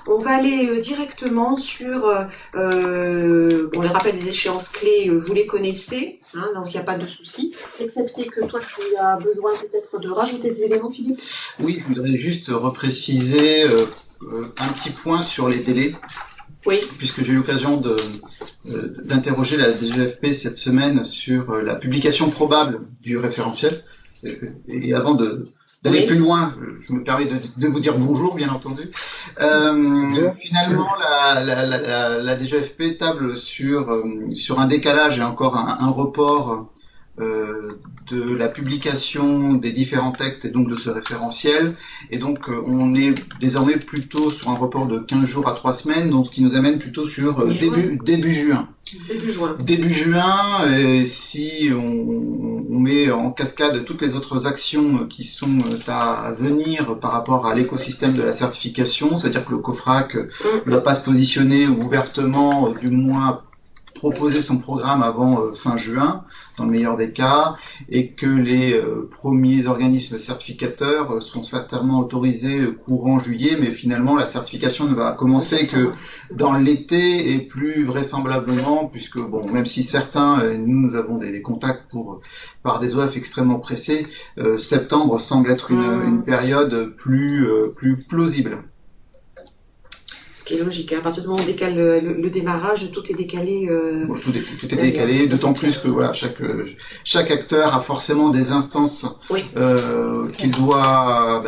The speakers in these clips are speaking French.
On va aller directement sur bon, le rappel des échéances clés, vous les connaissez, hein, donc il n'y a pas de souci, excepté que toi tu as besoin peut-être de rajouter des éléments, Philippe. Oui, je voudrais juste repréciser un petit point sur les délais. Oui. Puisque j'ai eu l'occasion d'interroger la DGFP cette semaine sur la publication probable du référentiel. Et avant d'aller plus loin, je me permets de vous dire bonjour, bien entendu. Finalement, la DGFP table sur un décalage et encore un report de la publication des différents textes et donc de ce référentiel. Et donc, on est désormais plutôt sur un report de 15 jours à 3 semaines, donc ce qui nous amène plutôt sur début juin. Début juin, et si on met en cascade toutes les autres actions qui sont à venir par rapport à l'écosystème de la certification, c'est-à-dire que le COFRAC ne va pas se positionner ouvertement, du moins proposer son programme avant fin juin, dans le meilleur des cas, et que les premiers organismes certificateurs sont certainement autorisés courant juillet, mais finalement la certification ne va commencer que dans l'été et plus vraisemblablement, puisque bon, même si certains, nous avons des contacts par des OF extrêmement pressés, septembre semble être une période plus plausible. Ce qui est logique, hein. À partir du moment où on décale le démarrage, tout est décalé. Bon, tout est décalé, d'autant plus que voilà, chaque acteur a forcément des instances qu'il doit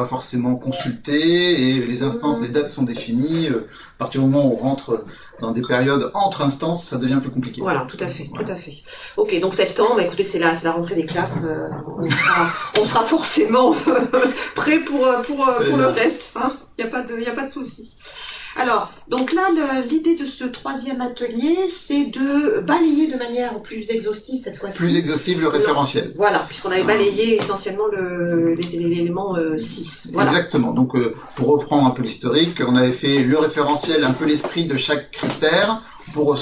forcément consulter, et les instances, les dates sont définies. À partir du moment où on rentre dans des périodes entre instances, ça devient plus compliqué. Voilà, tout à fait, tout à fait. Ok, donc septembre, écoutez, c'est la rentrée des classes, on sera forcément prêt pour le reste, hein. Il n'y a pas de souci. Alors, donc là, l'idée de ce troisième atelier, c'est de balayer de manière plus exhaustive cette fois-ci. Plus exhaustive le référentiel. Voilà, puisqu'on avait balayé essentiellement l'élément 6. Voilà. Exactement. Donc, pour reprendre un peu l'historique, on avait fait le référentiel, un peu l'esprit de chaque critère, pour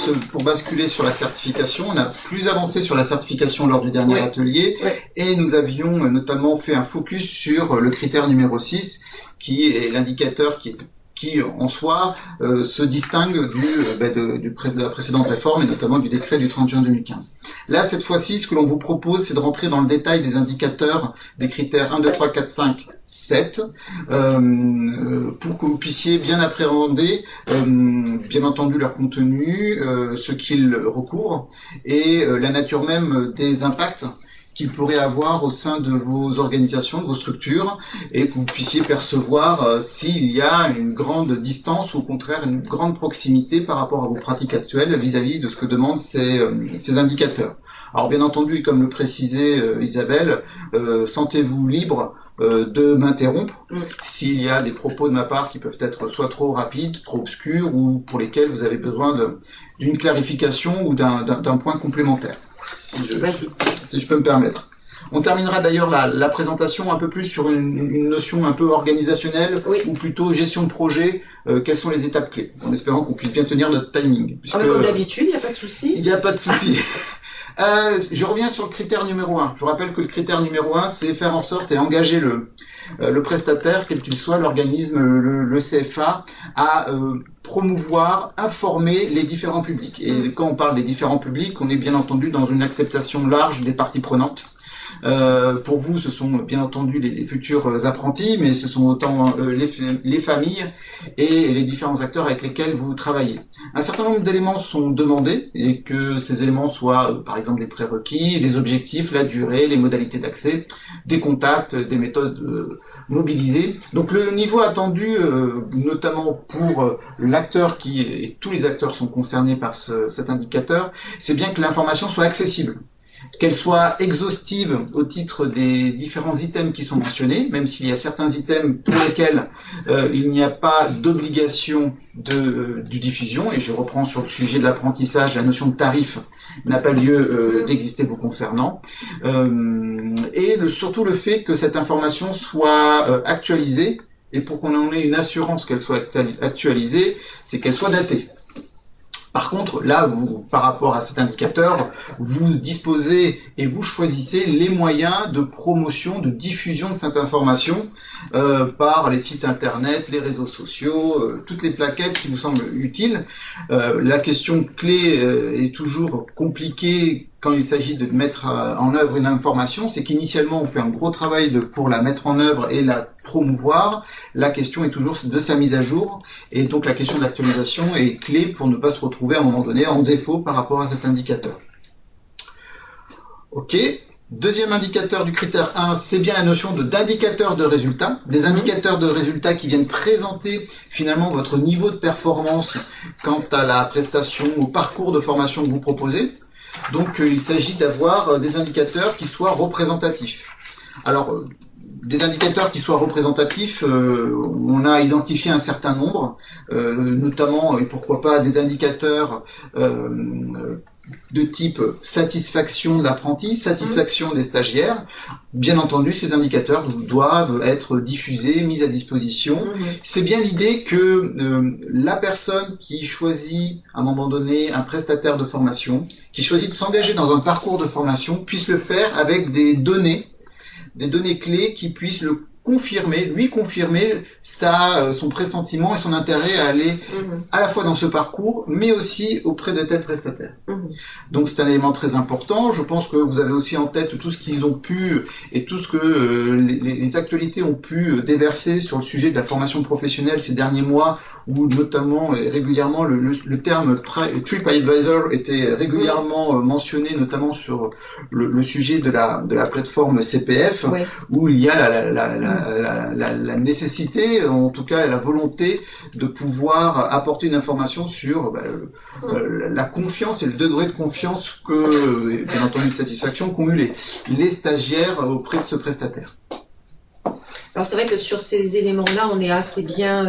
basculer sur la certification. On a plus avancé sur la certification lors du dernier atelier, et nous avions notamment fait un focus sur le critère numéro 6, qui est l'indicateur qui en soi se distingue de la précédente réforme, et notamment du décret du 30 juin 2015. Là, cette fois-ci, ce que l'on vous propose, c'est de rentrer dans le détail des indicateurs, des critères 1, 2, 3, 4, 5, 7, pour que vous puissiez bien appréhender, bien entendu, leur contenu, ce qu'ils recouvrent, et la nature même des impacts qu'il pourrait avoir au sein de vos organisations, de vos structures, et que vous puissiez percevoir s'il y a une grande distance ou au contraire une grande proximité par rapport à vos pratiques actuelles vis-à-vis de ce que demandent ces indicateurs. Alors bien entendu, comme le précisait Isabelle, sentez-vous libre de m'interrompre s'il y a des propos de ma part qui peuvent être soit trop rapides, trop obscurs, ou pour lesquels vous avez besoin d'une clarification ou d'un point complémentaire. Si je peux me permettre. On terminera d'ailleurs la présentation un peu plus sur une notion un peu organisationnelle, ou plutôt gestion de projet, quelles sont les étapes clés, en espérant qu'on puisse bien tenir notre timing. Puisque, comme d'habitude, il n'y a pas de souci. Il n'y a pas de souci. Je reviens sur le critère numéro 1. Je vous rappelle que le critère numéro 1, c'est faire en sorte et engager le prestataire, quel qu'il soit, l'organisme, le CFA, à promouvoir, informer les différents publics. Et quand on parle des différents publics, on est bien entendu dans une acceptation large des parties prenantes. Pour vous, ce sont bien entendu les futurs apprentis, mais ce sont autant les familles et les différents acteurs avec lesquels vous travaillez. Un certain nombre d'éléments sont demandés, et que ces éléments soient, par exemple, des prérequis, les objectifs, la durée, les modalités d'accès, des contacts, des méthodes mobilisées. Donc le niveau attendu, notamment pour l'acteur et tous les acteurs sont concernés par cet indicateur, c'est bien que l'information soit accessible, qu'elle soit exhaustive au titre des différents items qui sont mentionnés, même s'il y a certains items pour lesquels il n'y a pas d'obligation de diffusion, et je reprends sur le sujet de l'apprentissage, la notion de tarif n'a pas lieu d'exister vous concernant, et surtout le fait que cette information soit actualisée, et pour qu'on en ait une assurance qu'elle soit actualisée, c'est qu'elle soit datée. Par contre, là, par rapport à cet indicateur, vous disposez et vous choisissez les moyens de promotion, de diffusion de cette information par les sites internet, les réseaux sociaux, toutes les plaquettes qui vous semblent utiles. La question clé est toujours compliquée quand il s'agit de mettre en œuvre une information, c'est qu'initialement on fait un gros travail pour la mettre en œuvre et la promouvoir. La question est toujours de sa mise à jour, et donc la question de l'actualisation est clé pour ne pas se retrouver à un moment donné en défaut par rapport à cet indicateur. Ok. Deuxième indicateur du critère 1, c'est bien la notion d'indicateur de résultat, des indicateurs de résultats qui viennent présenter finalement votre niveau de performance quant à la prestation ou parcours de formation que vous proposez. Donc il s'agit d'avoir des indicateurs qui soient représentatifs. Alors, des indicateurs qui soient représentatifs, on a identifié un certain nombre, notamment, et pourquoi pas, des indicateurs de type satisfaction de l'apprenti, satisfaction des stagiaires. Bien entendu, ces indicateurs doivent être diffusés, mis à disposition. C'est bien l'idée que la personne qui choisit à un moment donné un prestataire de formation, qui choisit de s'engager dans un parcours de formation, puisse le faire avec des données clés qui puissent lui confirmer son pressentiment et son intérêt à aller à la fois dans ce parcours, mais aussi auprès de tels prestataires. Donc c'est un élément très important. Je pense que vous avez aussi en tête tout ce qu'ils ont pu et tout ce que les actualités ont pu déverser sur le sujet de la formation professionnelle ces derniers mois, où notamment et régulièrement le terme TripAdvisor était régulièrement mentionné, notamment sur le sujet de la plateforme CPF, où il y a la nécessité, en tout cas la volonté de pouvoir apporter une information sur la confiance et le degré de confiance et bien entendu de satisfaction qu'ont eu les stagiaires auprès de ce prestataire. Alors c'est vrai que sur ces éléments-là, on est assez bien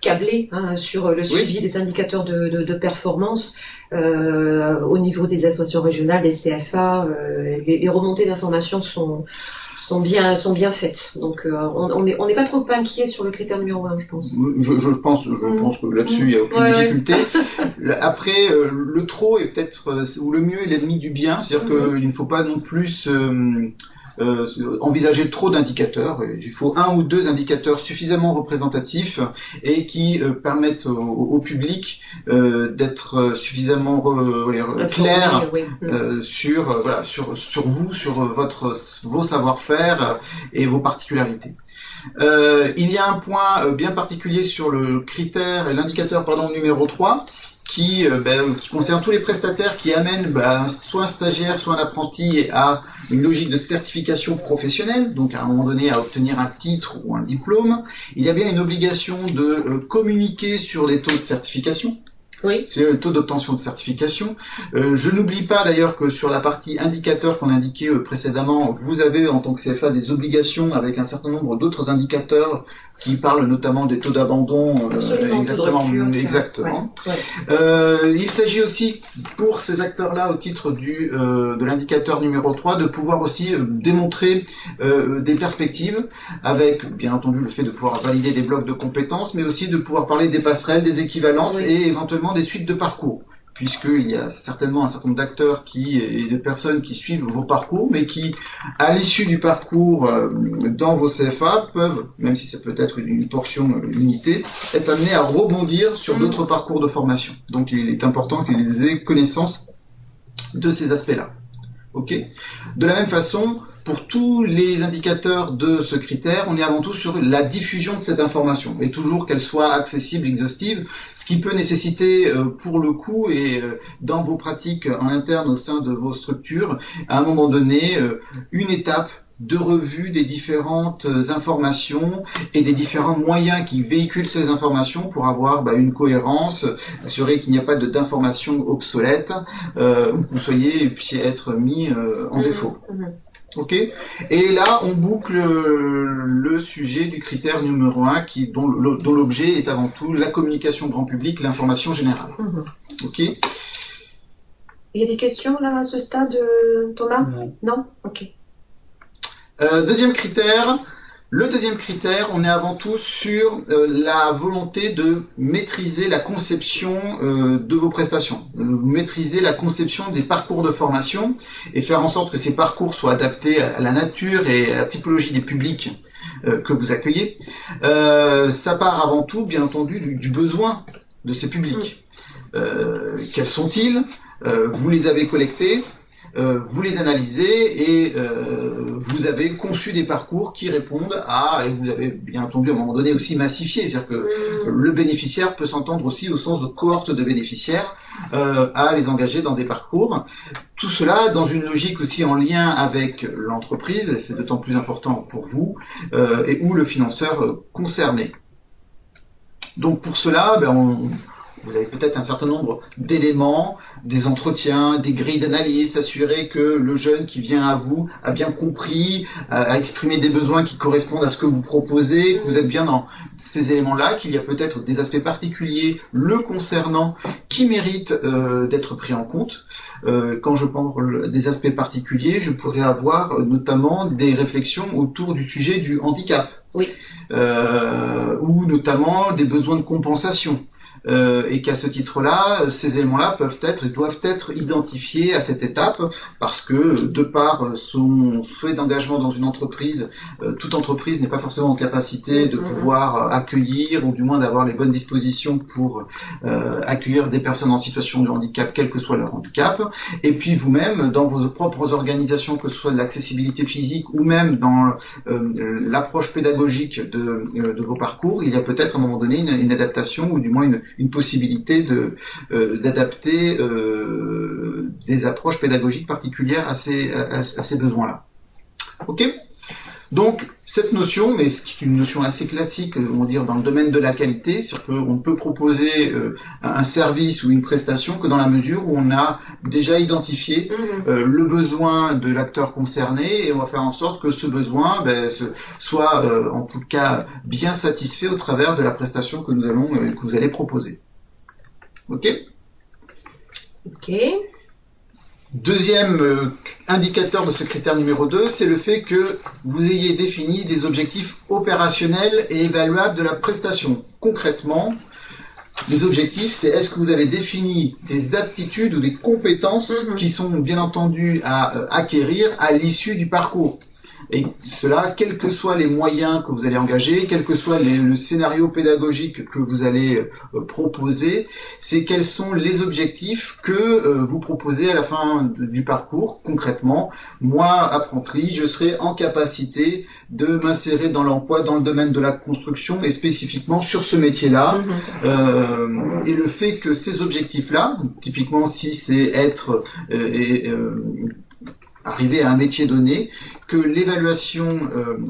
câblé sur le suivi des indicateurs de performance au niveau des associations régionales, des CFA. Les remontées d'informations sont bien faites. Donc on n'est pas trop inquiet sur le critère numéro 1, je pense. Je pense que là-dessus, il n'y a aucune difficulté. Après, le trop est peut-être, ou le mieux est l'ennemi du bien. C'est-à-dire qu'il ne faut pas non plus envisager trop d'indicateurs. Il faut un ou deux indicateurs suffisamment représentatifs et qui permettent au public d'être suffisamment clair sur vous, sur vos savoir-faire et vos particularités. Il y a un point bien particulier sur le critère et l'indicateur numéro 3 qui concerne tous les prestataires qui amènent soit un stagiaire, soit un apprenti à une logique de certification professionnelle, donc à un moment donné à obtenir un titre ou un diplôme. Il y a bien une obligation de communiquer sur les taux de certification. Oui. C'est le taux d'obtention de certification. Je n'oublie pas d'ailleurs que sur la partie indicateur qu'on indiquait précédemment, vous avez en tant que CFA des obligations avec un certain nombre d'autres indicateurs qui parlent notamment des taux d'abandon. Exactement. Il s'agit aussi pour ces acteurs-là, au titre de l'indicateur numéro 3, de pouvoir aussi démontrer des perspectives avec, bien entendu, le fait de pouvoir valider des blocs de compétences, mais aussi de pouvoir parler des passerelles, des équivalences et éventuellement des suites de parcours, puisqu'il y a certainement un certain nombre d'acteurs et de personnes qui suivent vos parcours, mais qui, à l'issue du parcours dans vos CFA, peuvent, même si ça peut être une portion limitée, être amenés à rebondir sur d'autres parcours de formation. Donc il est important qu'ils aient connaissance de ces aspects-là. Ok. De la même façon, pour tous les indicateurs de ce critère, on est avant tout sur la diffusion de cette information, et toujours qu'elle soit accessible, exhaustive, ce qui peut nécessiter pour le coup, et dans vos pratiques en interne au sein de vos structures, à un moment donné, une étape de revue des différentes informations et des différents moyens qui véhiculent ces informations pour avoir une cohérence, assurer qu'il n'y a pas d'informations obsolètes, ou que vous puissiez être mis en défaut. Ok. Et là, on boucle le sujet du critère numéro 1 dont l'objet est avant tout la communication grand public, l'information générale. Ok. Il y a des questions là à ce stade, Thomas? Non. Ok. Deuxième critère, Le deuxième critère, on est avant tout sur la volonté de maîtriser la conception de vos prestations, maîtriser la conception des parcours de formation et faire en sorte que ces parcours soient adaptés à la nature et à la typologie des publics que vous accueillez. Ça part avant tout, bien entendu, du besoin de ces publics. Quels sont-ils? Vous les avez collectés, vous les analysez et vous avez conçu des parcours qui répondent à, et vous avez bien entendu à un moment donné aussi massifié, c'est-à-dire que le bénéficiaire peut s'entendre aussi au sens de cohorte de bénéficiaires, à les engager dans des parcours. Tout cela dans une logique aussi en lien avec l'entreprise, c'est d'autant plus important pour vous, et ou le financeur concerné. Donc pour cela, vous avez peut-être un certain nombre d'éléments, des entretiens, des grilles d'analyse, s'assurer que le jeune qui vient à vous a bien compris, a exprimé des besoins qui correspondent à ce que vous proposez, que vous êtes bien dans ces éléments-là, qu'il y a peut-être des aspects particuliers le concernant qui méritent d'être pris en compte. Quand je parle des aspects particuliers, je pourrais avoir notamment des réflexions autour du sujet du handicap, oui. Ou notamment des besoins de compensation. Et qu'à ce titre-là, ces éléments-là peuvent être et doivent être identifiés à cette étape parce que de par son souhait d'engagement dans une entreprise, toute entreprise n'est pas forcément en capacité de pouvoir accueillir ou du moins d'avoir les bonnes dispositions pour accueillir des personnes en situation de handicap, quel que soit leur handicap. Et puis vous-même, dans vos propres organisations, que ce soit de l'accessibilité physique ou même dans l'approche pédagogique de vos parcours, il y a peut-être à un moment donné une adaptation ou du moins une possibilité d'adapter des approches pédagogiques particulières à ces besoins-là. Ok ? Donc, cette notion, mais c'est une notion assez classique, on va dire, dans le domaine de la qualité, c'est-à-dire qu'on ne peut proposer un service ou une prestation que dans la mesure où on a déjà identifié le besoin de l'acteur concerné et on va faire en sorte que ce besoin soit en tout cas bien satisfait au travers de la prestation que vous allez proposer. Ok ? Ok. Deuxième indicateur de ce critère numéro 2, c'est le fait que vous ayez défini des objectifs opérationnels et évaluables de la prestation. Concrètement, les objectifs, c'est est-ce que vous avez défini des aptitudes ou des compétences qui sont bien entendu à acquérir à l'issue du parcours. Et cela, quels que soient les moyens que vous allez engager, quel que soit le scénario pédagogique que vous allez proposer, c'est quels sont les objectifs que vous proposez à la fin du parcours. Concrètement, moi, apprenti, je serai en capacité de m'insérer dans l'emploi dans le domaine de la construction et spécifiquement sur ce métier-là. Et le fait que ces objectifs-là, typiquement si c'est être arriver à un métier donné, que l'évaluation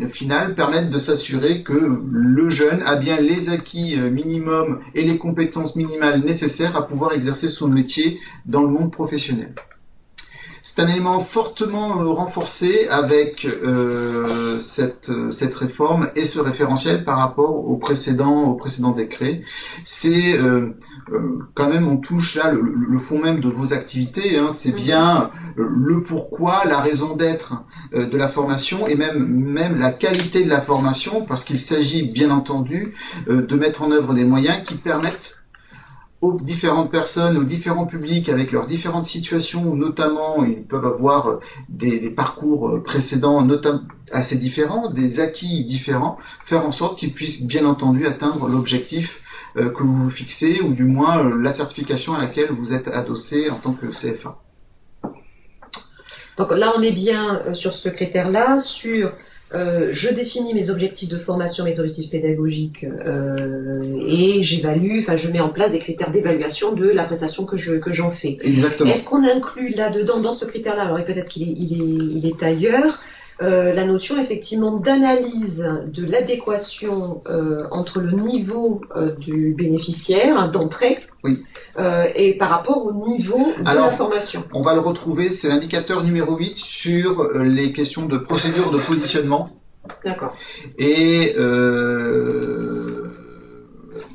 finale permette de s'assurer que le jeune a bien les acquis minimums et les compétences minimales nécessaires à pouvoir exercer son métier dans le monde professionnel. C'est un élément fortement renforcé avec cette réforme et ce référentiel par rapport au précédent décret. C'est quand même, on touche là le fond même de vos activités, hein, c'est bien le pourquoi, la raison d'être de la formation et même la qualité de la formation, parce qu'il s'agit bien entendu de mettre en œuvre des moyens qui permettent aux différentes personnes, aux différents publics avec leurs différentes situations, notamment ils peuvent avoir des parcours précédents assez différents, des acquis différents, faire en sorte qu'ils puissent bien entendu atteindre l'objectif que vous vous fixez, ou du moins la certification à laquelle vous êtes adossé en tant que CFA. Donc là on est bien sur ce critère-là, sur je définis mes objectifs de formation, mes objectifs pédagogiques et j'évalue, enfin je mets en place des critères d'évaluation de la prestation que j'en fais. Exactement. Est-ce qu'on inclut là-dedans, dans ce critère-là, alors peut-être qu'il est ailleurs, la notion effectivement d'analyse de l'adéquation entre le niveau du bénéficiaire d'entrée et par rapport au niveau de la formation. On va le retrouver, c'est l'indicateur numéro 8 sur les questions de procédure de positionnement. D'accord. Et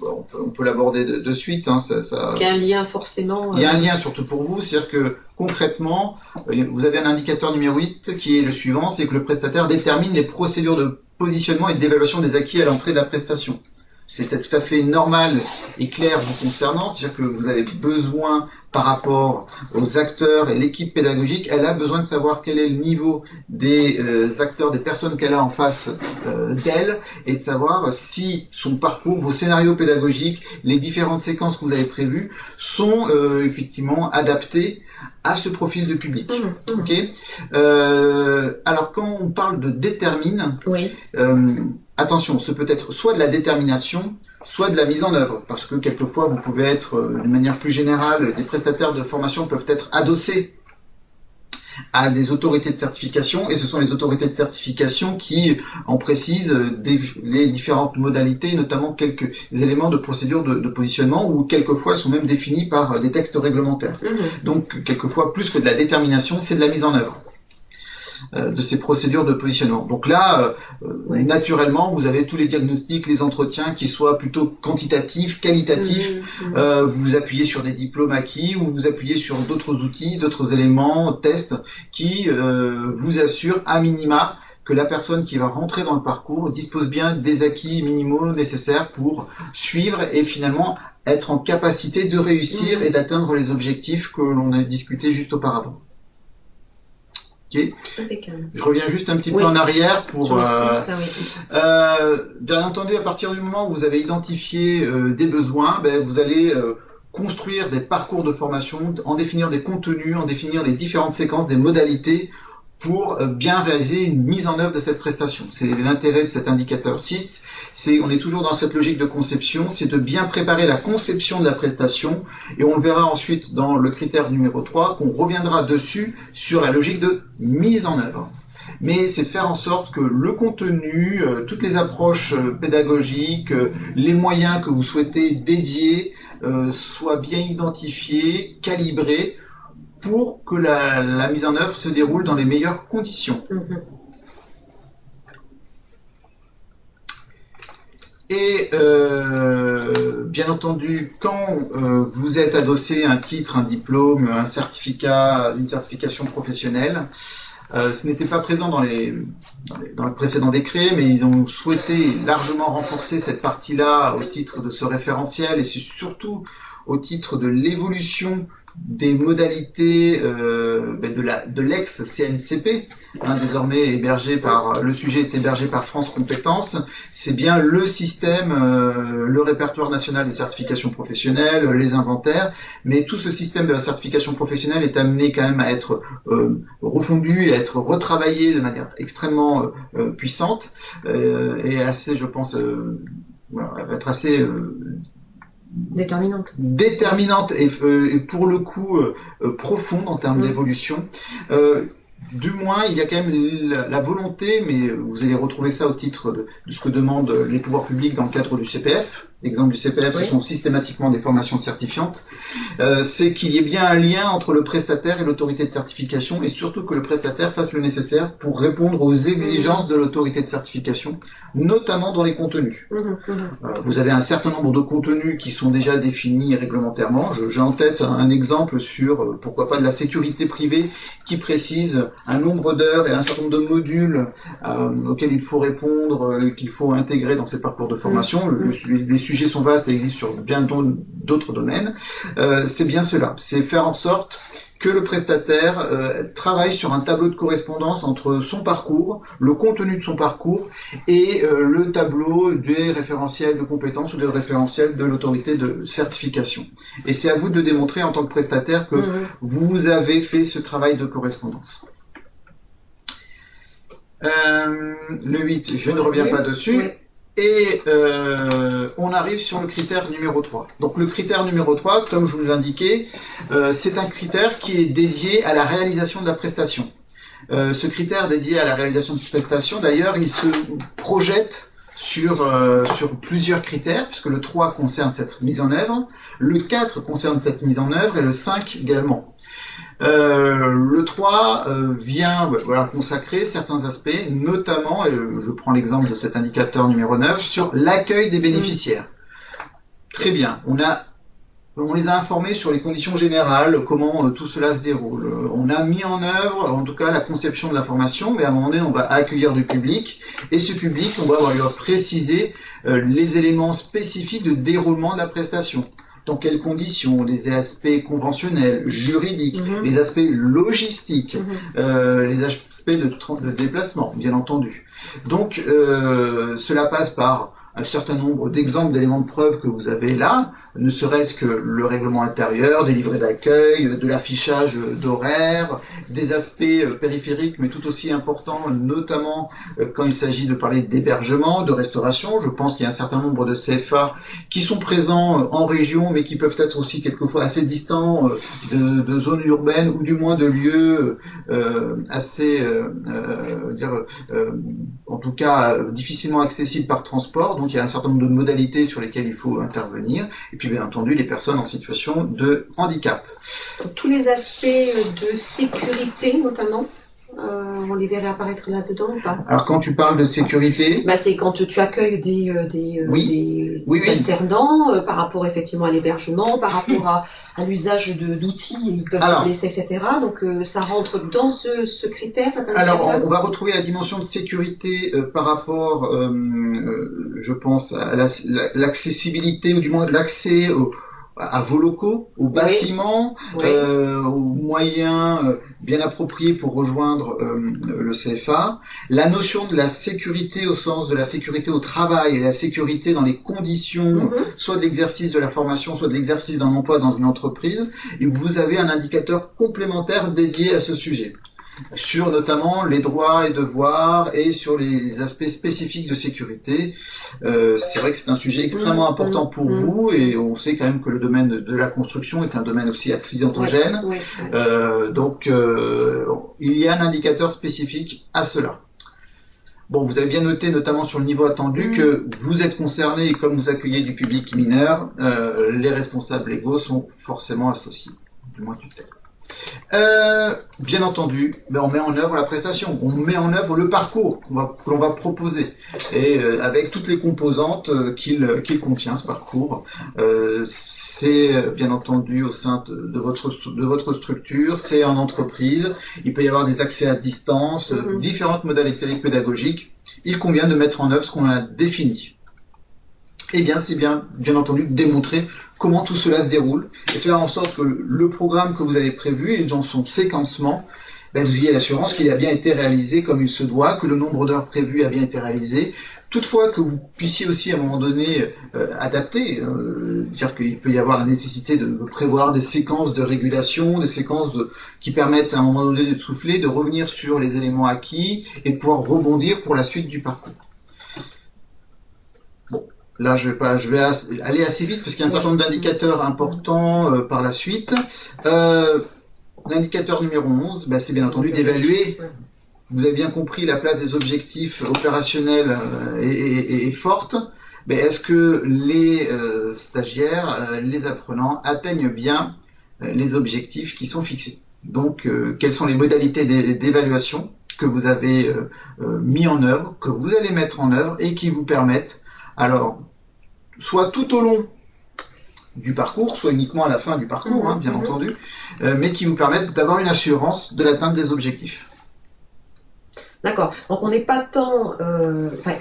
on peut l'aborder de suite. Hein, Parce qu'il y a un lien forcément. Il y a un lien surtout pour vous, c'est-à-dire que concrètement, vous avez un indicateur numéro 8 qui est le suivant, c'est que le prestataire détermine les procédures de positionnement et d'évaluation des acquis à l'entrée de la prestation. C'est tout à fait normal et clair vous concernant, c'est-à-dire que vous avez besoin par rapport aux acteurs et l'équipe pédagogique, elle a besoin de savoir quel est le niveau des acteurs, des personnes qu'elle a en face d'elle, et de savoir si son parcours, vos scénarios pédagogiques, les différentes séquences que vous avez prévues sont effectivement adaptés à ce profil de public. Okay. Alors quand on parle de détermine, oui. Attention, ce peut être soit de la détermination, soit de la mise en œuvre, parce que quelquefois vous pouvez être, d'une manière plus générale, des prestataires de formation peuvent être adossés à des autorités de certification, et ce sont les autorités de certification qui en précisent les différentes modalités, notamment quelques éléments de procédure de positionnement, ou quelquefois elles sont même définies par des textes réglementaires. Donc quelquefois, plus que de la détermination, c'est de la mise en œuvre de ces procédures de positionnement. Donc là, naturellement, vous avez tous les diagnostics, les entretiens qui soient plutôt quantitatifs, qualitatifs. Vous vous appuyez sur des diplômes acquis ou vous appuyez sur d'autres outils, d'autres éléments, tests qui vous assurent à minima que la personne qui va rentrer dans le parcours dispose bien des acquis minimaux nécessaires pour suivre et finalement être en capacité de réussir et d'atteindre les objectifs que l'on a discutés juste auparavant. Okay. Je reviens juste un petit peu en arrière pour. Bien entendu, à partir du moment où vous avez identifié des besoins, vous allez construire des parcours de formation, en définir des contenus, en définir les différentes séquences, des modalités pour bien réaliser une mise en œuvre de cette prestation. C'est l'intérêt de cet indicateur 6, on est toujours dans cette logique de conception, c'est de bien préparer la conception de la prestation, et on le verra ensuite dans le critère numéro 3, qu'on reviendra dessus sur la logique de mise en œuvre. Mais c'est de faire en sorte que le contenu, toutes les approches pédagogiques, les moyens que vous souhaitez dédier soient bien identifiés, calibrés, pour que la mise en œuvre se déroule dans les meilleures conditions. Et bien entendu, quand vous êtes adossé à un titre, un diplôme, un certificat, une certification professionnelle, ce n'était pas présent dans le précédent décret, mais ils ont souhaité largement renforcer cette partie-là au titre de ce référentiel, et c'est surtout au titre de l'évolution des modalités de l'ex-CNCP, désormais hébergé par, le sujet est hébergé par France Compétences, c'est bien le système, le répertoire national des certifications professionnelles, les inventaires, mais tout ce système de la certification professionnelle est amené quand même à être refondu et à être retravaillé de manière extrêmement puissante, et assez, je pense, être assez déterminante et pour le coup profonde en termes d'évolution. Du moins, il y a quand même la volonté, mais vous allez retrouver ça au titre de ce que demandent les pouvoirs publics dans le cadre du CPF. L'exemple du CPF, ce sont systématiquement des formations certifiantes. C'est qu'il y ait bien un lien entre le prestataire et l'autorité de certification, et surtout que le prestataire fasse le nécessaire pour répondre aux exigences de l'autorité de certification, notamment dans les contenus. Vous avez un certain nombre de contenus qui sont déjà définis réglementairement. J'ai en tête un exemple sur, pourquoi pas, de la sécurité privée qui précise un nombre d'heures et un certain nombre de modules auxquels il faut répondre, qu'il faut intégrer dans ces parcours de formation. Les sujets sont vastes et existent sur bien d'autres domaines. C'est bien cela, c'est faire en sorte que le prestataire travaille sur un tableau de correspondance entre son parcours, le contenu de son parcours et le tableau des référentiels de compétences ou des référentiels de l'autorité de certification. Et c'est à vous de démontrer en tant que prestataire que vous avez fait ce travail de correspondance. Le 8, je ne reviens pas dessus. Et on arrive sur le critère numéro 3. Donc le critère numéro 3, comme je vous l'indiquais, c'est un critère qui est dédié à la réalisation de la prestation. Ce critère dédié à la réalisation de la prestation, d'ailleurs, il se projette sur plusieurs critères, puisque le 3 concerne cette mise en œuvre, le 4 concerne cette mise en œuvre, et le 5 également. Le 3 vient consacrer certains aspects, notamment, et je prends l'exemple de cet indicateur numéro 9, sur l'accueil des bénéficiaires. Très bien. On les a informés sur les conditions générales, comment tout cela se déroule. On a mis en œuvre, en tout cas, la conception de la formation, mais à un moment donné, on va accueillir du public, et ce public, on va lui préciser les éléments spécifiques de déroulement de la prestation. Dans quelles conditions, les aspects conventionnels, juridiques, les aspects logistiques, les aspects de déplacement, bien entendu. Donc, cela passe par un certain nombre d'exemples d'éléments de preuve que vous avez là, ne serait-ce que le règlement intérieur, des livrets d'accueil, de l'affichage d'horaires, des aspects périphériques, mais tout aussi importants, notamment quand il s'agit de parler d'hébergement, de restauration. Je pense qu'il y a un certain nombre de CFA qui sont présents en région, mais qui peuvent être aussi quelquefois assez distants de zones urbaines, ou du moins de lieux assez, en tout cas, difficilement accessibles par transport. Donc il y a un certain nombre de modalités sur lesquelles il faut intervenir. Et puis bien entendu, les personnes en situation de handicap. Tous les aspects de sécurité notamment, on les verrait apparaître là-dedans ou pas? Alors quand tu parles de sécurité... c'est quand tu accueilles des alternants par rapport effectivement à l'hébergement, par rapport à l'usage d'outils, ils peuvent se blesser, etc. Donc ça rentre dans ce critère, cet indicateur. Alors on va retrouver la dimension de sécurité par rapport, je pense, à l'accessibilité, ou du moins de l'accès à vos locaux, aux bâtiments, aux moyens bien appropriés pour rejoindre le CFA. La notion de la sécurité au sens de la sécurité au travail et la sécurité dans les conditions, soit de l'exercice de la formation, soit de l'exercice d'un emploi dans une entreprise. Et vous avez un indicateur complémentaire dédié à ce sujet, sur notamment les droits et devoirs et sur les aspects spécifiques de sécurité. C'est vrai que c'est un sujet extrêmement important pour vous, et on sait quand même que le domaine de la construction est un domaine aussi accidentogène. Donc il y a un indicateur spécifique à cela. Bon, vous avez bien noté, notamment sur le niveau attendu, que vous êtes concerné, et comme vous accueillez du public mineur, les responsables légaux sont forcément associés, du moins tutelle. Bien entendu, on met en œuvre la prestation, on met en œuvre le parcours que l'on va proposer, et avec toutes les composantes qu'il contient, ce parcours. C'est bien entendu au sein de votre structure, c'est en entreprise, il peut y avoir des accès à distance, différentes modalités pédagogiques. Il convient de mettre en œuvre ce qu'on a défini. Eh bien, c'est bien entendu de démontrer comment tout cela se déroule, et faire en sorte que le programme que vous avez prévu, et dans son séquencement, vous ayez l'assurance qu'il a bien été réalisé comme il se doit, que le nombre d'heures prévues a bien été réalisé. Toutefois, que vous puissiez aussi à un moment donné adapter, dire qu'il peut y avoir la nécessité de prévoir des séquences de régulation, des séquences qui permettent à un moment donné de souffler, de revenir sur les éléments acquis et de pouvoir rebondir pour la suite du parcours. Bon. Là, je vais aller assez vite parce qu'il y a un certain nombre d'indicateurs importants par la suite. L'indicateur numéro 11, c'est bien entendu d'évaluer. Vous avez bien compris, la place des objectifs opérationnels est forte. Mais est-ce que les stagiaires, les apprenants, atteignent bien les objectifs qui sont fixés? Donc, quelles sont les modalités d'évaluation que vous avez mis en œuvre, que vous allez mettre en œuvre, et qui vous permettent, alors, soit tout au long du parcours, soit uniquement à la fin du parcours, bien entendu, mais qui vous permettent d'avoir une assurance de l'atteinte des objectifs. D'accord. Donc on n'est pas tant,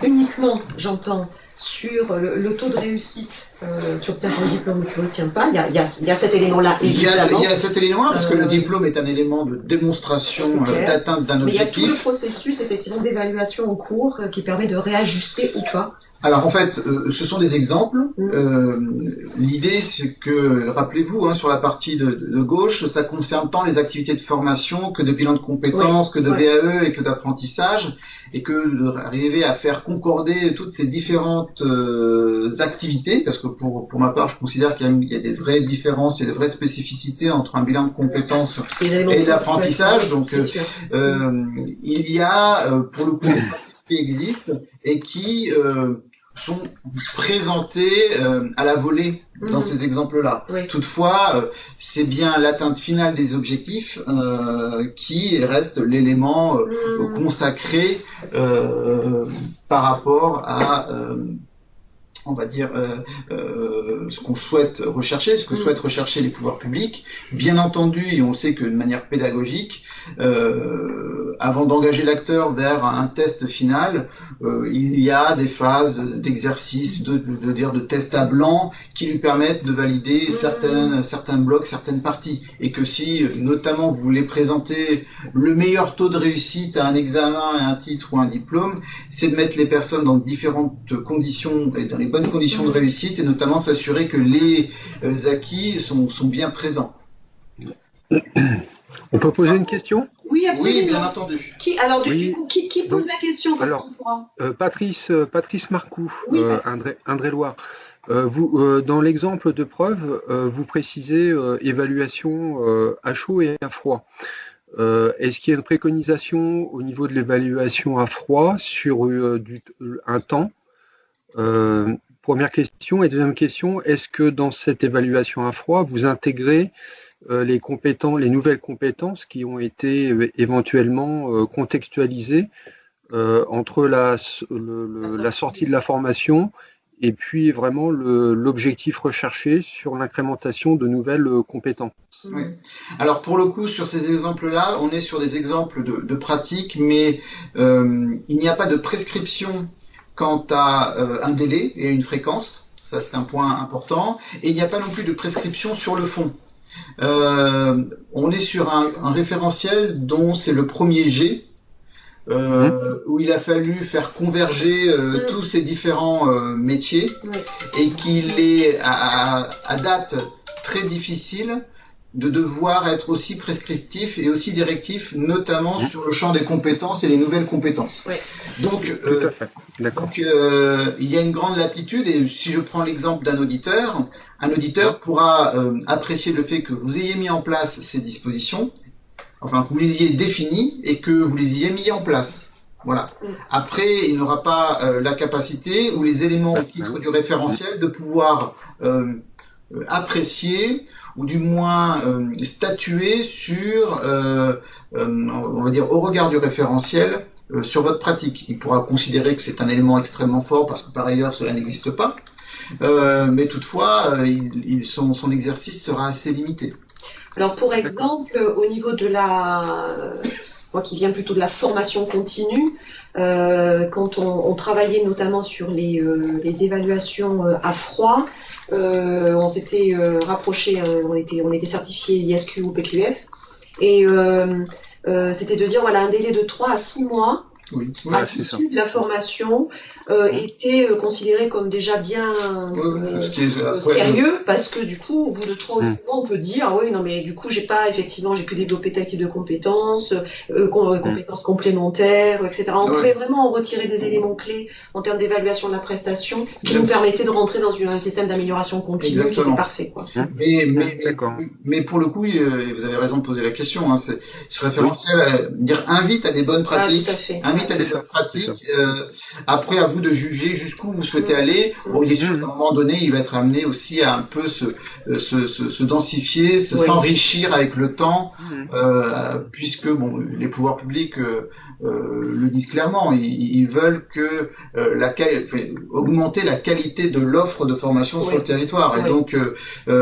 uniquement, j'entends, sur le taux de réussite, tu obtiens ton diplôme ou tu ne l'obtiens pas. Il y a cet élément-là, évidemment. Il y a cet élément-là, parce que le diplôme est un élément de démonstration d'atteinte d'un objectif. Mais il y a tout le processus, effectivement, d'évaluation en cours qui permet de réajuster ou pas. Alors en fait, ce sont des exemples. L'idée, c'est que, rappelez-vous, sur la partie de gauche, ça concerne tant les activités de formation que de bilan de compétences, que de VAE et que d'apprentissage, et que d'arriver à faire concorder toutes ces différentes activités, parce que pour ma part, je considère qu'il y a des vraies différences et des vraies spécificités entre un bilan de compétences et d'apprentissage. Donc il y a, pour le coup, des qui existent et qui sont présentés à la volée dans ces exemples-là. Toutefois, c'est bien l'atteinte finale des objectifs qui reste l'élément consacré par rapport à on va dire, ce qu'on souhaite rechercher, ce que souhaitent rechercher les pouvoirs publics. Bien entendu, et on sait que de manière pédagogique, avant d'engager l'acteur vers un test final, il y a des phases d'exercice, de tests à blanc qui lui permettent de valider certains blocs, certaines parties. Et que si, notamment, vous voulez présenter le meilleur taux de réussite à un examen, à un titre ou un diplôme, c'est de mettre les personnes dans différentes conditions et dans les bonnes conditions de réussite, et notamment s'assurer que les acquis sont bien présents. On peut poser une question? Oui, absolument. Oui, bien entendu. Qui pose la question? Patrice Marcoux, Oui, Indre-et-Loire. Vous, dans l'exemple de preuve, vous précisez évaluation à chaud et à froid. Est-ce qu'il y a une préconisation au niveau de l'évaluation à froid sur un temps? Première question. Et deuxième question, est-ce que dans cette évaluation à froid, vous intégrez les nouvelles compétences qui ont été éventuellement contextualisées entre la sortie de la formation et puis vraiment l'objectif recherché sur l'incrémentation de nouvelles compétences? Oui. Alors pour le coup, sur ces exemples-là, on est sur des exemples de pratiques, mais il n'y a pas de prescription quant à un délai et une fréquence. Ça, c'est un point important. Et il n'y a pas non plus de prescription sur le fond. On est sur un référentiel dont c'est le premier G, où il a fallu faire converger tous ces différents métiers, et qu'il est à date très difficile de devoir être aussi prescriptif et aussi directif, notamment sur le champ des compétences et les nouvelles compétences. Oui. Donc, tout à fait. D'accord. Donc, il y a une grande latitude, et si je prends l'exemple d'un auditeur, un auditeur pourra apprécier le fait que vous ayez mis en place ces dispositions, enfin que vous les ayez définies et que vous les ayez mis en place. Voilà. Après, il n'aura pas la capacité ou les éléments au titre du référentiel de pouvoir apprécier ou du moins statuer sur, on va dire, au regard du référentiel, sur votre pratique. Il pourra considérer que c'est un élément extrêmement fort parce que par ailleurs cela n'existe pas, mais toutefois son exercice sera assez limité. Alors pour exemple, au niveau de moi qui viens plutôt de la formation continue, quand on travaillait notamment sur les évaluations à froid, on s'était rapproché, on était certifié ISQ ou PQF, et c'était de dire voilà un délai de 3 à 6 mois à l'issue de la formation était considéré comme déjà bien sérieux, parce que du coup au bout de 3 ou 6 mois on peut dire ah oui non mais du coup j'ai pu développer tel type de compétences, compétences complémentaires, etc. On pouvait vraiment en retirer des éléments clés en termes d'évaluation de la prestation, ce qui nous permettait de rentrer dans un système d'amélioration continue qui était parfait, quoi. Mais pour le coup, vous avez raison de poser la question, hein, ce référentiel invite à des bonnes pratiques, invite à des bonnes pratiques. Après, à vous de juger jusqu'où vous souhaitez aller. Bon, il est sûr qu'à un moment donné, il va être amené aussi à un peu se densifier, s'enrichir avec le temps, puisque bon, les pouvoirs publics le disent clairement. Ils veulent que augmenter la qualité de l'offre de formation sur le territoire. Et donc, à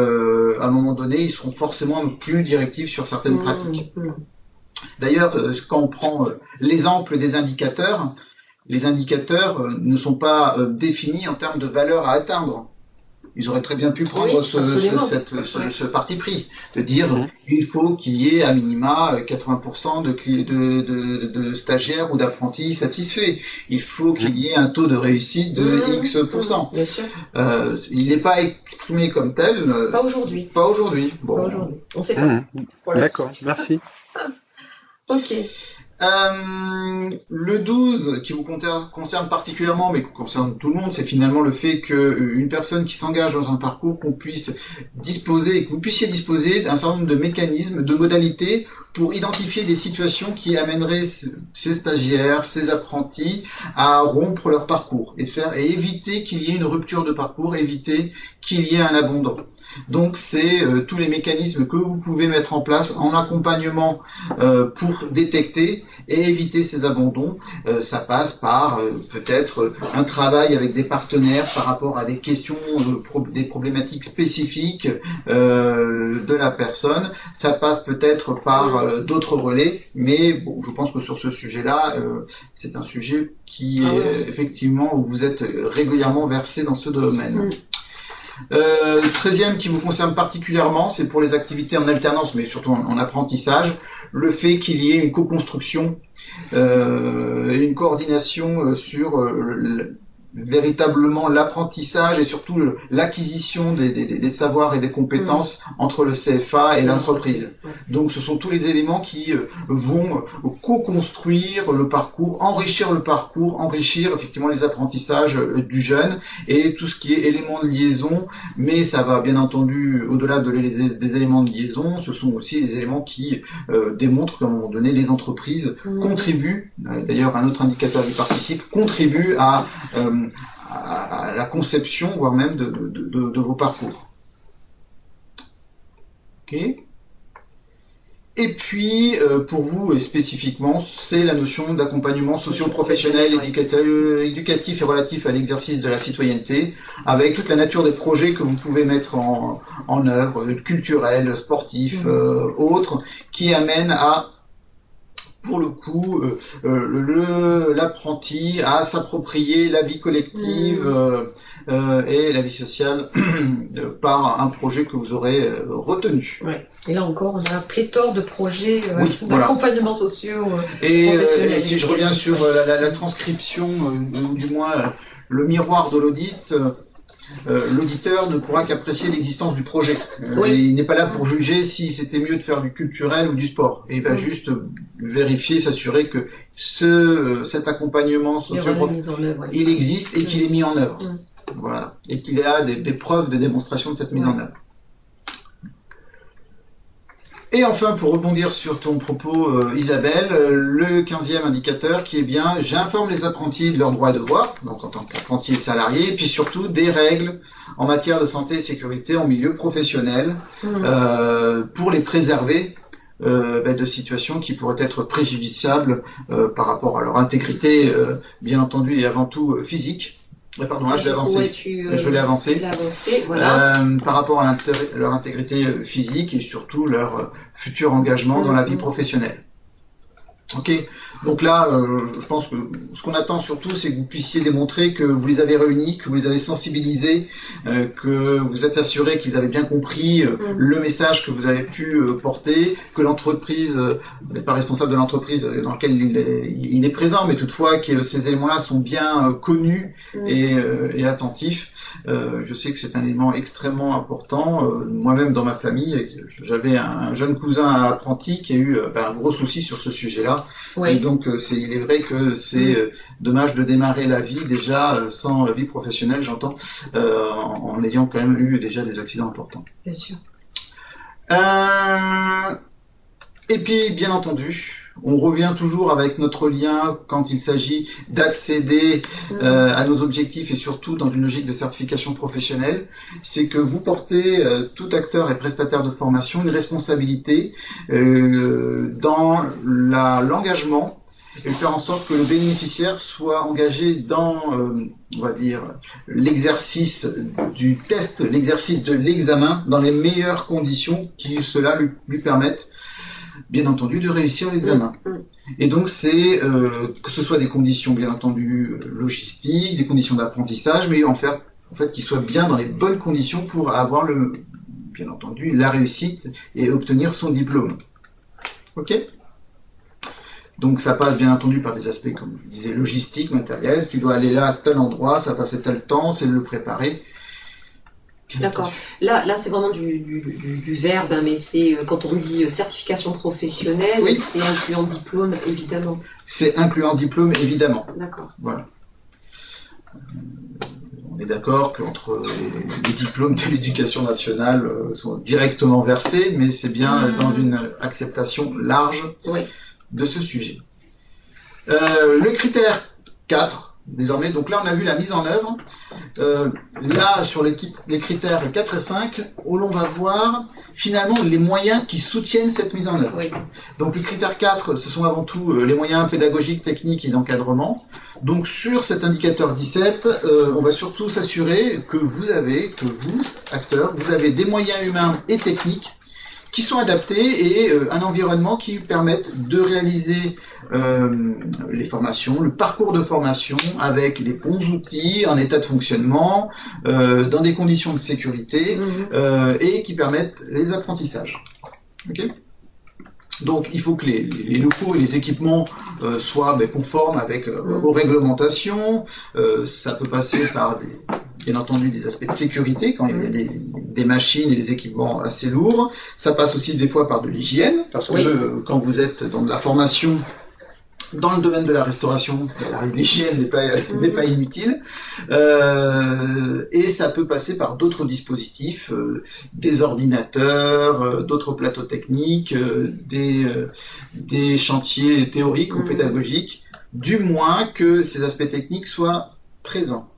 un moment donné, ils seront forcément plus directifs sur certaines pratiques. D'ailleurs, quand on prend l'exemple des indicateurs, les indicateurs ne sont pas définis en termes de valeur à atteindre. Ils auraient très bien pu prendre ce parti pris, de dire il faut qu'il y ait à minima 80% de stagiaires ou d'apprentis satisfaits. Il faut qu'il y ait un taux de réussite de X%. Bien sûr. Il n'est pas exprimé comme tel. Pas aujourd'hui. Pas aujourd'hui. Bon. Pas aujourd'hui. On ne sait pas. D'accord, merci. Ok. Le 12 qui vous concerne particulièrement, mais qui concerne tout le monde, c'est finalement le fait qu'une personne qui s'engage dans un parcours, que vous puissiez disposer d'un certain nombre de mécanismes, de modalités pour identifier des situations qui amèneraient ces stagiaires, ces apprentis à rompre leur parcours et éviter qu'il y ait une rupture de parcours, éviter qu'il y ait un abandon. Donc c'est tous les mécanismes que vous pouvez mettre en place en accompagnement pour détecter et éviter ces abandons. Ça passe par peut-être un travail avec des partenaires par rapport à des questions, des problématiques spécifiques de la personne. Ça passe peut-être par d'autres relais, mais bon, je pense que sur ce sujet-là, c'est un sujet qui est effectivement où vous êtes régulièrement versé dans ce domaine. 13e qui vous concerne particulièrement, c'est pour les activités en alternance, mais surtout en apprentissage, le fait qu'il y ait une co-construction, une coordination sur véritablement l'apprentissage et surtout l'acquisition des savoirs et des compétences entre le CFA et l'entreprise. Donc ce sont tous les éléments qui vont co-construire le parcours, enrichir effectivement les apprentissages du jeune et tout ce qui est éléments de liaison, mais ça va bien entendu au-delà des éléments de liaison, ce sont aussi les éléments qui démontrent qu'à un moment donné les entreprises contribuent, d'ailleurs un autre indicateur qui participe, contribue à la conception, voire même de vos parcours. Ok. Et puis, pour vous spécifiquement, c'est la notion d'accompagnement socio-professionnel, éducatif et relatif à l'exercice de la citoyenneté, avec toute la nature des projets que vous pouvez mettre en œuvre, culturels, sportifs, autres, qui amènent à pour le coup, l'apprenti à s'approprier la vie collective et la vie sociale par un projet que vous aurez retenu. Ouais. Et là encore, on a un pléthore de projets d'accompagnement sociaux. Et si je reviens sur la transcription, du moins le miroir de l'audit, l'auditeur ne pourra qu'apprécier l'existence du projet. Il n'est pas là pour juger si c'était mieux de faire du culturel ou du sport. Et il va juste vérifier, s'assurer que cet accompagnement socio-professionnel, il existe et qu'il est mis en œuvre. Voilà. Et qu'il y a des preuves de démonstration de cette mise en œuvre. Et enfin, pour rebondir sur ton propos, Isabelle, le 15e indicateur qui est bien, j'informe les apprentis de leurs droits et devoirs, donc en tant qu'apprenti et salarié, et puis surtout des règles en matière de santé et sécurité en milieu professionnel, pour les préserver de situations qui pourraient être préjudiciables par rapport à leur intégrité, bien entendu, et avant tout physique. Pardon, là je l'ai avancé. Je l'ai avancé. Voilà. Par rapport à leur intégrité physique et surtout leur futur engagement dans la vie professionnelle. Ok, donc là, je pense que ce qu'on attend surtout, c'est que vous puissiez démontrer que vous les avez réunis, que vous les avez sensibilisés, que vous êtes assurés qu'ils avaient bien compris le message que vous avez pu porter, que l'entreprise n'est pas responsable de l'entreprise dans laquelle il est présent, mais toutefois que ces éléments-là sont bien connus et attentifs. Je sais que c'est un élément extrêmement important. Moi-même, dans ma famille, j'avais un jeune cousin apprenti qui a eu un gros souci sur ce sujet-là. Et donc, il est vrai que c'est dommage de démarrer la vie déjà sans vie professionnelle, j'entends, en ayant quand même eu déjà des accidents importants. Bien sûr. Et puis, bien entendu, on revient toujours avec notre lien quand il s'agit d'accéder à nos objectifs et surtout dans une logique de certification professionnelle, c'est que vous portez, tout acteur et prestataire de formation, une responsabilité dans l'engagement et faire en sorte que le bénéficiaire soit engagé dans, on va dire, l'exercice du test, l'exercice de l'examen dans les meilleures conditions qui cela lui permettent bien entendu de réussir l'examen. Et donc c'est que ce soit des conditions bien entendu logistiques, des conditions d'apprentissage, mais en fait qu'ils soient bien dans les bonnes conditions pour avoir bien entendu la réussite et obtenir son diplôme. Ok ? Donc ça passe bien entendu par des aspects, comme je disais, logistiques, matériels. Tu dois aller là à tel endroit, ça passe tel temps, c'est le préparer. D'accord. Là c'est vraiment du verbe, mais c'est quand on dit certification professionnelle, c'est incluant diplôme, évidemment. C'est incluant diplôme, évidemment. D'accord. Voilà. On est d'accord qu'entre les diplômes de l'éducation nationale sont directement versés, mais c'est bien dans une acceptation large de ce sujet. Le critère 4, désormais. Donc là, on a vu la mise en œuvre. Là, sur les critères 4 et 5, où l'on va voir finalement les moyens qui soutiennent cette mise en œuvre. Oui. Donc le critère 4, ce sont avant tout les moyens pédagogiques, techniques et d'encadrement. Donc sur cet indicateur 17, on va surtout s'assurer que vous, acteurs, vous avez des moyens humains et techniques qui sont adaptés et un environnement qui permette de réaliser les formations, le parcours de formation avec les bons outils en état de fonctionnement, dans des conditions de sécurité et qui permettent les apprentissages. Okay. Donc il faut que les locaux et les équipements soient conformes avec aux réglementations. Ça peut passer par bien entendu des aspects de sécurité quand il y a des machines et des équipements assez lourds. Ça passe aussi des fois par de l'hygiène, parce que quand vous êtes dans de la formation dans le domaine de la restauration, l'hygiène n'est pas inutile. Et ça peut passer par d'autres dispositifs, des ordinateurs, d'autres plateaux techniques, des chantiers théoriques ou pédagogiques, du moins que ces aspects techniques soient présents.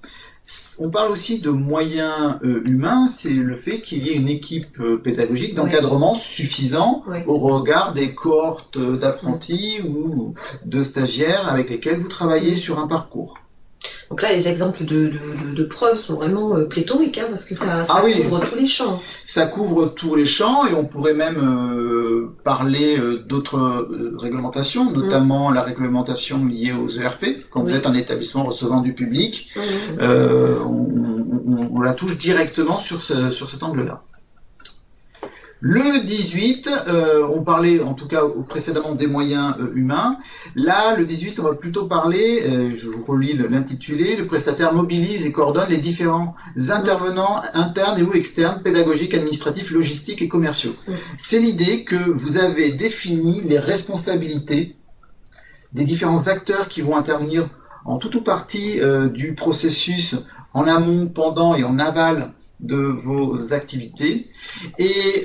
On parle aussi de moyens humains, c'est le fait qu'il y ait une équipe pédagogique d'encadrement suffisant au regard des cohortes d'apprentis ou de stagiaires avec lesquels vous travaillez sur un parcours. Donc là, les exemples de preuves sont vraiment pléthoriques, hein, parce que ça couvre tous les champs. Ça couvre tous les champs, et on pourrait même parler d'autres réglementations, notamment la réglementation liée aux ERP. Quand vous êtes un établissement recevant du public, on la touche directement sur cet angle-là. Le 18, on parlait en tout cas précédemment des moyens humains. Là, le 18, on va plutôt parler, je vous relis l'intitulé, le prestataire mobilise et coordonne les différents intervenants internes et ou externes, pédagogiques, administratifs, logistiques et commerciaux. C'est l'idée que vous avez défini les responsabilités des différents acteurs qui vont intervenir en tout ou partie du processus en amont, pendant et en aval de vos activités, et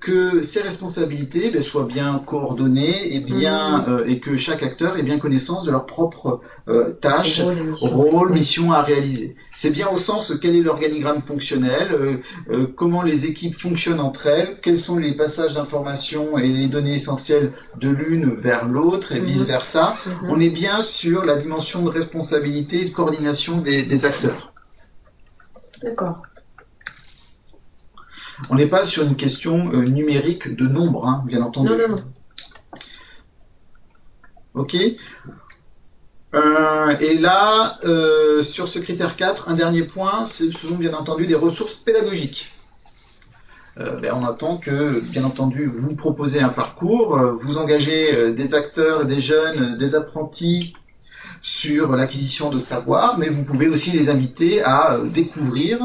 que ces responsabilités soient bien coordonnées et que chaque acteur ait bien connaissance de leurs propres tâches, rôles, missions à réaliser. C'est bien au sens quel est l'organigramme fonctionnel, comment les équipes fonctionnent entre elles, quels sont les passages d'informations et les données essentielles de l'une vers l'autre et vice-versa. On est bien sur la dimension de responsabilité et de coordination des acteurs. D'accord. On n'est pas sur une question numérique de nombre, hein, bien entendu. Non. Ok. Et là, sur ce critère 4, un dernier point, ce sont bien entendu des ressources pédagogiques. On attend que, bien entendu, vous proposez un parcours, vous engagez des acteurs, des jeunes, des apprentis sur l'acquisition de savoir, mais vous pouvez aussi les inviter à découvrir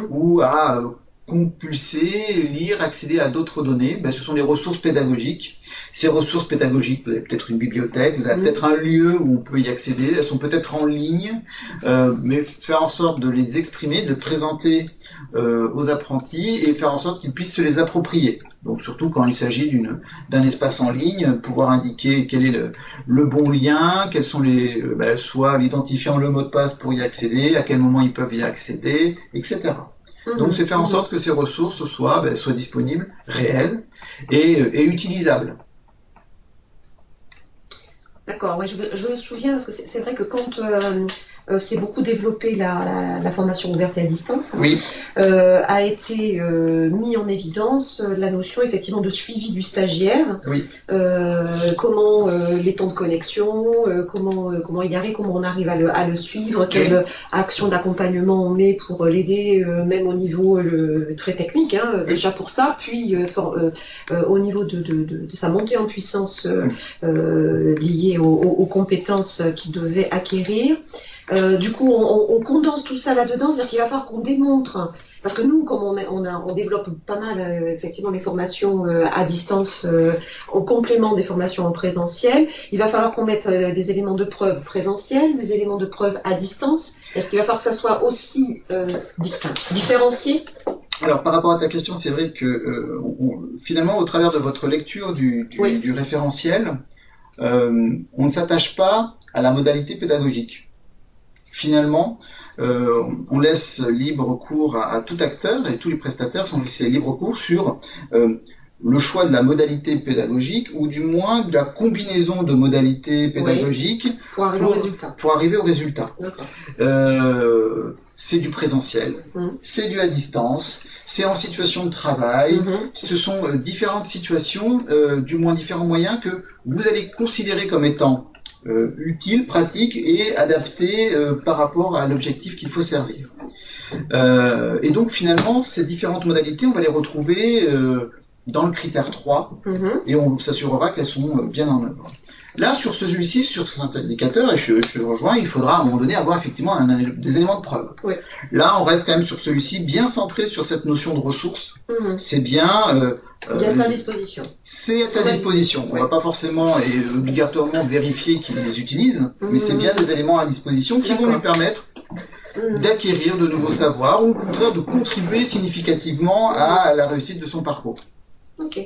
ou à compulser, lire, accéder à d'autres données. Ce sont des ressources pédagogiques. Ces ressources pédagogiques, vous avez peut-être une bibliothèque, vous avez peut-être un lieu où on peut y accéder, elles sont peut-être en ligne, mais faire en sorte de les exprimer, de les présenter aux apprentis et faire en sorte qu'ils puissent se les approprier. Donc surtout quand il s'agit d'un espace en ligne, pouvoir indiquer quel est le bon lien, quels sont soit l'identifiant, le mot de passe pour y accéder, à quel moment ils peuvent y accéder, etc. Donc c'est faire en sorte que ces ressources soient disponibles, réelles et utilisables. D'accord, ouais, je me souviens, parce que c'est vrai que quand c'est beaucoup développé la formation ouverte et à distance, a été mis en évidence la notion effectivement de suivi du stagiaire, comment les temps de connexion, comment il arrive, comment on arrive à le suivre, quelle action d'accompagnement on met pour l'aider, même au niveau très technique, hein, déjà pour ça, puis au niveau de sa montée en puissance liée aux compétences qu'il devait acquérir. Du coup, on condense tout ça là-dedans, c'est-à-dire qu'il va falloir qu'on démontre, parce que nous, comme on développe pas mal effectivement les formations à distance au complément des formations en présentiel, il va falloir qu'on mette des éléments de preuve présentiels, des éléments de preuve à distance. Est-ce qu'il va falloir que ça soit aussi différencié ? Alors, par rapport à ta question, c'est vrai que finalement, au travers de votre lecture du référentiel, on ne s'attache pas à la modalité pédagogique. finalement, on laisse libre cours à tout acteur et tous les prestataires sont laissés libre cours sur le choix de la modalité pédagogique ou du moins de la combinaison de modalités pédagogiques pour arriver au résultat. Pour arriver au résultat. C'est du présentiel, c'est du à distance, c'est en situation de travail, ce sont différentes situations, du moins différents moyens que vous allez considérer comme étant utiles, pratiques et adaptés par rapport à l'objectif qu'il faut servir. Et donc finalement, ces différentes modalités, on va les retrouver dans le critère 3 et on s'assurera qu'elles sont bien en œuvre. Là, sur celui-ci, sur cet indicateur, et je rejoins, il faudra à un moment donné avoir effectivement des éléments de preuve. Là, on reste quand même sur celui-ci, bien centré sur cette notion de ressources. C'est bien... il y a ça à disposition. C'est à sa disposition. On ne va pas forcément et obligatoirement vérifier qu'il les utilise, mais c'est bien des éléments à disposition qui vont lui permettre d'acquérir de nouveaux savoirs ou au contraire de contribuer significativement à la réussite de son parcours. Ok.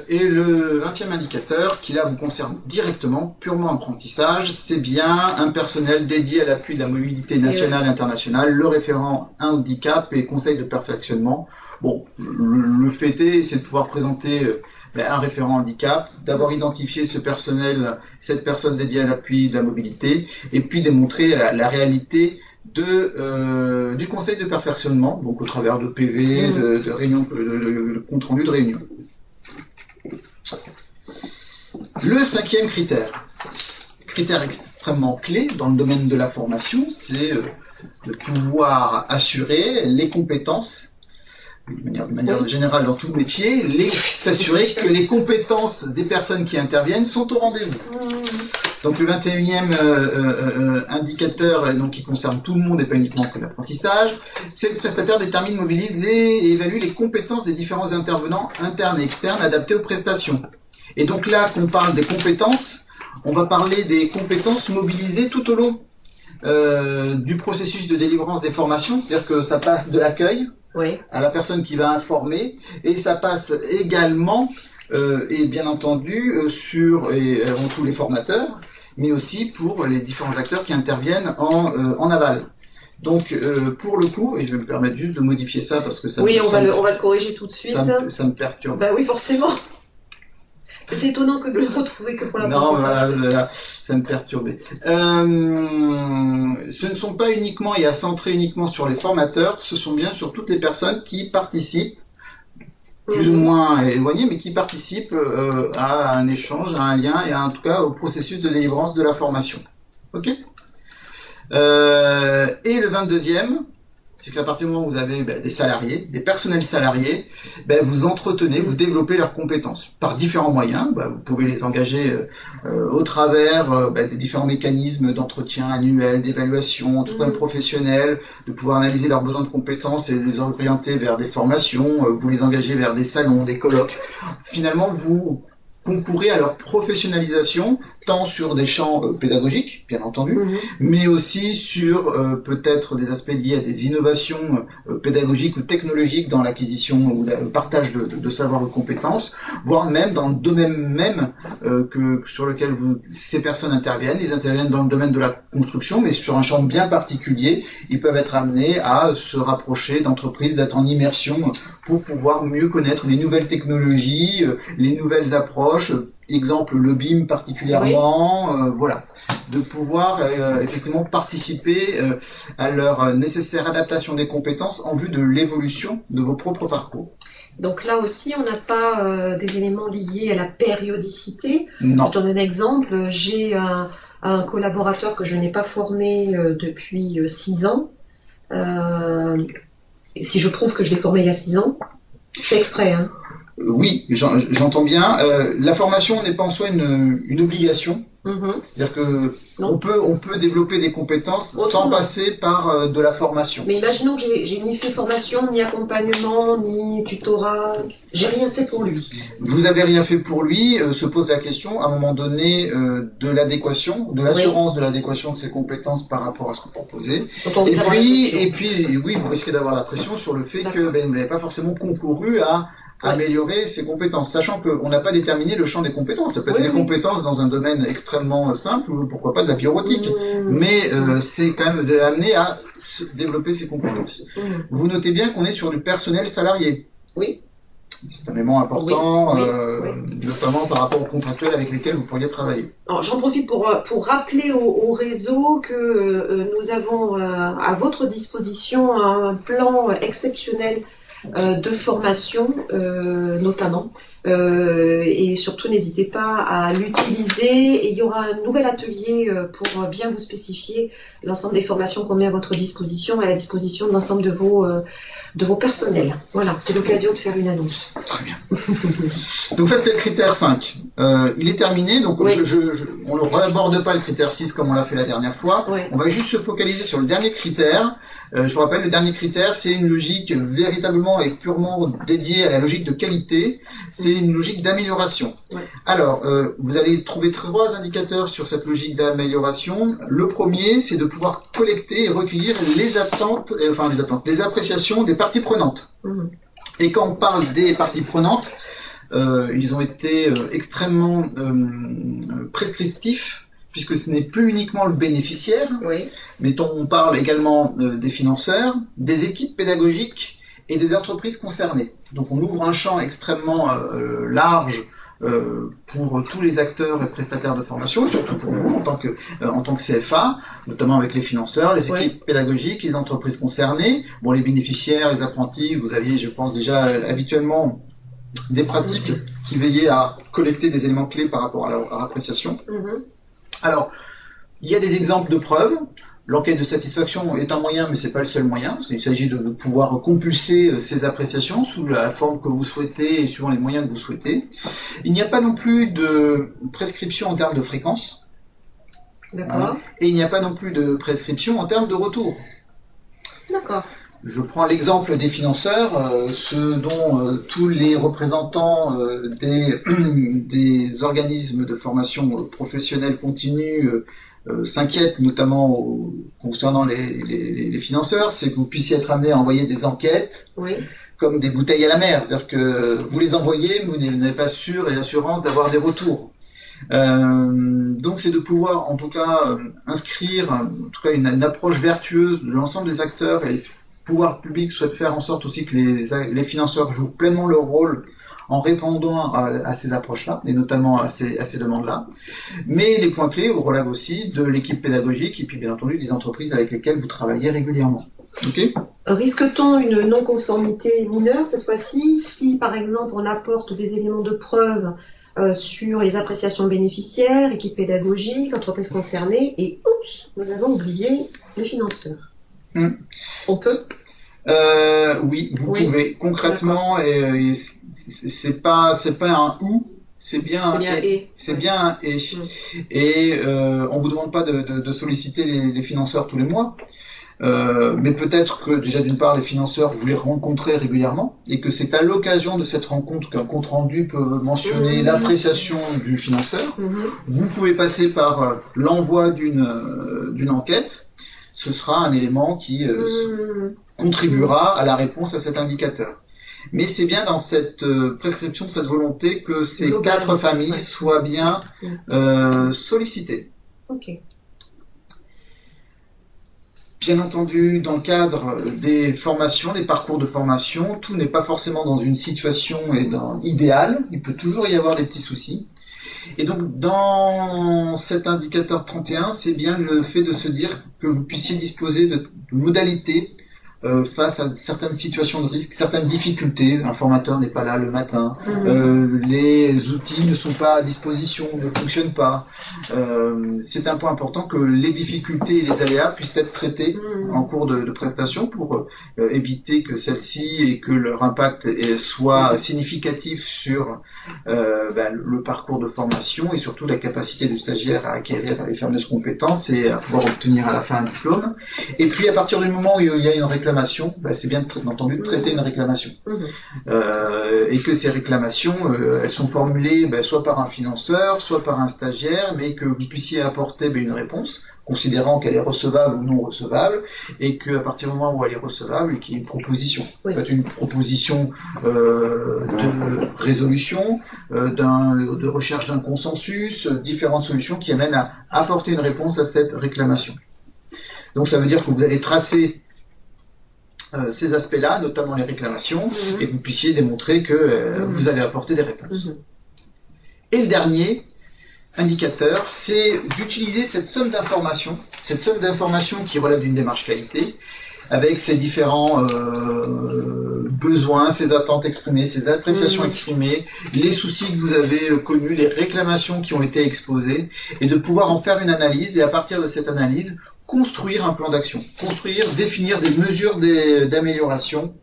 Et le 20e indicateur, qui là vous concerne directement, purement apprentissage, c'est bien un personnel dédié à l'appui de la mobilité nationale et internationale, le référent handicap et conseil de perfectionnement. Bon, le fait est, c'est de pouvoir présenter un référent handicap, d'avoir identifié ce personnel, cette personne dédiée à l'appui de la mobilité, et puis démontrer la réalité du conseil de perfectionnement, donc au travers de PV, de réunions, de compte rendu de réunion. Le 5e critère extrêmement clé dans le domaine de la formation, c'est de pouvoir assurer les compétences, de manière générale dans tout métier, s'assurer que les compétences des personnes qui interviennent sont au rendez-vous. Donc le 21e indicateur, donc, qui concerne tout le monde et pas uniquement que l'apprentissage, c'est le prestataire détermine, mobilise et évalue les compétences des différents intervenants internes et externes adaptés aux prestations. Et donc là, qu'on parle des compétences, on va parler des compétences mobilisées tout au long du processus de délivrance des formations, c'est-à-dire que ça passe de l'accueil à la personne qui va informer, et ça passe également, et bien entendu, avant tous les formateurs, mais aussi pour les différents acteurs qui interviennent en aval. Donc, pour le coup, et je vais me permettre juste de modifier ça parce que ça... Oui, on va le corriger tout de suite. Ça me perturbe. Bah oui, forcément. C'est étonnant que de le retrouver que pour la Non, voilà, ça me perturbait. Ce ne sont pas uniquement et à centrer uniquement sur les formateurs, ce sont bien sur toutes les personnes qui participent, plus ou moins éloignées, mais qui participent à un échange, à un lien et en tout cas au processus de délivrance de la formation. Ok ? Et le 22e, c'est qu'à partir du moment où vous avez des salariés, des personnels salariés, vous entretenez, vous développez leurs compétences par différents moyens. Vous pouvez les engager au travers des différents mécanismes d'entretien annuel, d'évaluation, tout un professionnel, de pouvoir analyser leurs besoins de compétences et les orienter vers des formations, vous les engagez vers des salons, des colloques. Finalement, vous concourez à leur professionnalisation, tant sur des champs pédagogiques, bien entendu, mais aussi sur peut-être des aspects liés à des innovations pédagogiques ou technologiques dans l'acquisition ou le partage de savoirs ou de compétences, voire même dans le domaine même sur lequel ces personnes interviennent. Ils interviennent dans le domaine de la construction, mais sur un champ bien particulier. Ils peuvent être amenés à se rapprocher d'entreprises, d'être en immersion pour pouvoir mieux connaître les nouvelles technologies, les nouvelles approches, exemple le BIM particulièrement, voilà, de pouvoir effectivement participer à leur nécessaire adaptation des compétences en vue de l'évolution de vos propres parcours. Donc là aussi, on n'a pas des éléments liés à la périodicité. Non. Je donne un exemple, j'ai un collaborateur que je n'ai pas formé depuis 6 ans. Si je prouve que je l'ai formé il y a 6 ans, je fais exprès, hein. Oui, j'entends bien. La formation n'est pas en soi une obligation. C'est-à-dire que on peut développer des compétences sans passer par de la formation. Mais imaginons que j'ai ni fait formation, ni accompagnement, ni tutorat. J'ai rien fait pour lui. Vous avez rien fait pour lui. Se pose la question à un moment donné de l'adéquation, de l'assurance de l'adéquation de ses compétences par rapport à ce que vous proposez. Et puis, oui, vous risquez d'avoir la pression sur le fait que vous n'avez pas forcément concouru à améliorer ses compétences, sachant qu'on n'a pas déterminé le champ des compétences. Ça peut être des compétences dans un domaine extrêmement simple, ou pourquoi pas de la bureautique, mais c'est quand même amené à développer ses compétences. Vous notez bien qu'on est sur du personnel salarié. Oui. C'est un élément important, notamment par rapport aux contractuels avec lesquels vous pourriez travailler. J'en profite pour rappeler au réseau que nous avons à votre disposition un plan exceptionnel de formation, notamment. Et surtout, n'hésitez pas à l'utiliser. Et il y aura un nouvel atelier pour bien vous spécifier l'ensemble des formations qu'on met à votre disposition, à la disposition de l'ensemble de vos personnels. Voilà, c'est l'occasion de faire une annonce. Très bien. Donc ça, c'était le critère 5. Il est terminé, donc on ne réaborde pas le critère 6 comme on l'a fait la dernière fois. On va juste se focaliser sur le dernier critère. Je vous rappelle, le dernier critère, c'est une logique véritablement et purement dédiée à la logique de qualité. C'est une logique d'amélioration. Alors, vous allez trouver 3 indicateurs sur cette logique d'amélioration. Le premier, c'est de pouvoir collecter et recueillir les appréciations des parties prenantes. Et quand on parle des parties prenantes, ils ont été extrêmement prescriptifs, puisque ce n'est plus uniquement le bénéficiaire, mais on parle également des financeurs, des équipes pédagogiques et des entreprises concernées. Donc on ouvre un champ extrêmement large pour tous les acteurs et prestataires de formation, et surtout pour vous en tant que CFA, notamment avec les financeurs, les équipes pédagogiques, les entreprises concernées, bon, les bénéficiaires, les apprentis. Vous aviez, je pense, déjà habituellement des pratiques qui veillaient à collecter des éléments clés par rapport à leur appréciation. Alors, il y a des exemples de preuves. L'enquête de satisfaction est un moyen, mais c'est pas le seul moyen. Il s'agit de pouvoir compulser ces appréciations sous la forme que vous souhaitez et suivant les moyens que vous souhaitez. Il n'y a pas non plus de prescription en termes de fréquence. D'accord. Et il n'y a pas non plus de prescription en termes de retour. D'accord. Je prends l'exemple des financeurs, ceux dont tous les représentants des organismes de formation professionnelle continue s'inquiètent, notamment concernant les financeurs, c'est que vous puissiez être amené à envoyer des enquêtes comme des bouteilles à la mer, c'est-à-dire que vous les envoyez, mais vous n'avez pas sûr et assurance d'avoir des retours. Donc c'est de pouvoir en tout cas inscrire en tout cas une approche vertueuse de l'ensemble des acteurs, et les pouvoirs publics souhaitent faire en sorte aussi que les financeurs jouent pleinement leur rôle en répondant à ces approches-là, et notamment à ces demandes-là. Mais les points clés relèvent aussi de l'équipe pédagogique et puis bien entendu des entreprises avec lesquelles vous travaillez régulièrement. Okay. Risque-t-on une non-conformité mineure cette fois-ci si par exemple on apporte des éléments de preuve sur les appréciations bénéficiaires, équipe pédagogique, entreprises concernées, et oups, nous avons oublié les financeurs? On peut? Oui, vous pouvez. Concrètement, et c'est pas un ou, c'est bien un et. C'est bien un et. Et on vous demande pas de solliciter les financeurs tous les mois. Mais peut-être que déjà d'une part les financeurs vous les rencontrez régulièrement et que c'est à l'occasion de cette rencontre qu'un compte rendu peut mentionner l'appréciation du financeur. Vous pouvez passer par l'envoi d'une enquête. Ce sera un élément qui contribuera à la réponse à cet indicateur. Mais c'est bien dans cette prescription, cette volonté que ces 4 familles soient bien sollicitées. Ok. Bien entendu, dans le cadre des formations, des parcours de formation, tout n'est pas forcément dans une situation idéale. Il peut toujours y avoir des petits soucis. Et donc, dans cet indicateur 31, c'est bien le fait de se dire que vous puissiez disposer de modalités face à certaines situations de risque, certaines difficultés. Un formateur n'est pas là le matin, les outils ne sont pas à disposition, ne fonctionnent pas. C'est un point important que les difficultés et les aléas puissent être traités en cours de prestation pour éviter que celles-ci et que leur impact soit significatif sur le parcours de formation et surtout la capacité du stagiaire à acquérir les fameuses compétences et à pouvoir obtenir à la fin un diplôme. Et puis à partir du moment où il y a une réclamation réclamation, c'est bien entendu de traiter une réclamation. Et que ces réclamations, elles sont formulées soit par un financeur, soit par un stagiaire, mais que vous puissiez apporter une réponse, considérant qu'elle est recevable ou non recevable, et qu'à partir du moment où elle est recevable, qu'il y ait une proposition. Oui. Peut-être une proposition de résolution, de recherche d'un consensus, différentes solutions qui amènent à apporter une réponse à cette réclamation. Donc ça veut dire que vous allez tracer ces aspects-là, notamment les réclamations, et que vous puissiez démontrer que vous allez apporter des réponses. Et le dernier indicateur, c'est d'utiliser cette somme d'informations qui relève d'une démarche qualité, avec ses différents besoins, ses attentes exprimées, ses appréciations exprimées, les soucis que vous avez connus, les réclamations qui ont été exposées, et de pouvoir en faire une analyse, et à partir de cette analyse, construire un plan d'action, définir des mesures d'amélioration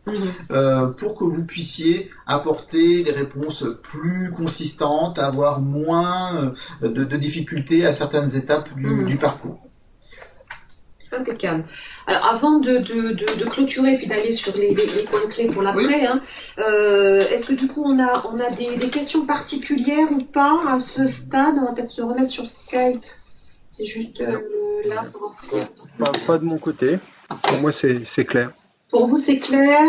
pour que vous puissiez apporter des réponses plus consistantes, avoir moins de difficultés à certaines étapes du parcours. Impeccable. Alors, avant de clôturer puis d'aller sur les points clés pour l'après, est-ce que du coup on a des questions particulières ou pas à ce stade? On va peut-être se remettre sur Skype. C'est juste là, ça va se pas de mon côté. Pour moi, c'est clair. Pour vous, c'est clair?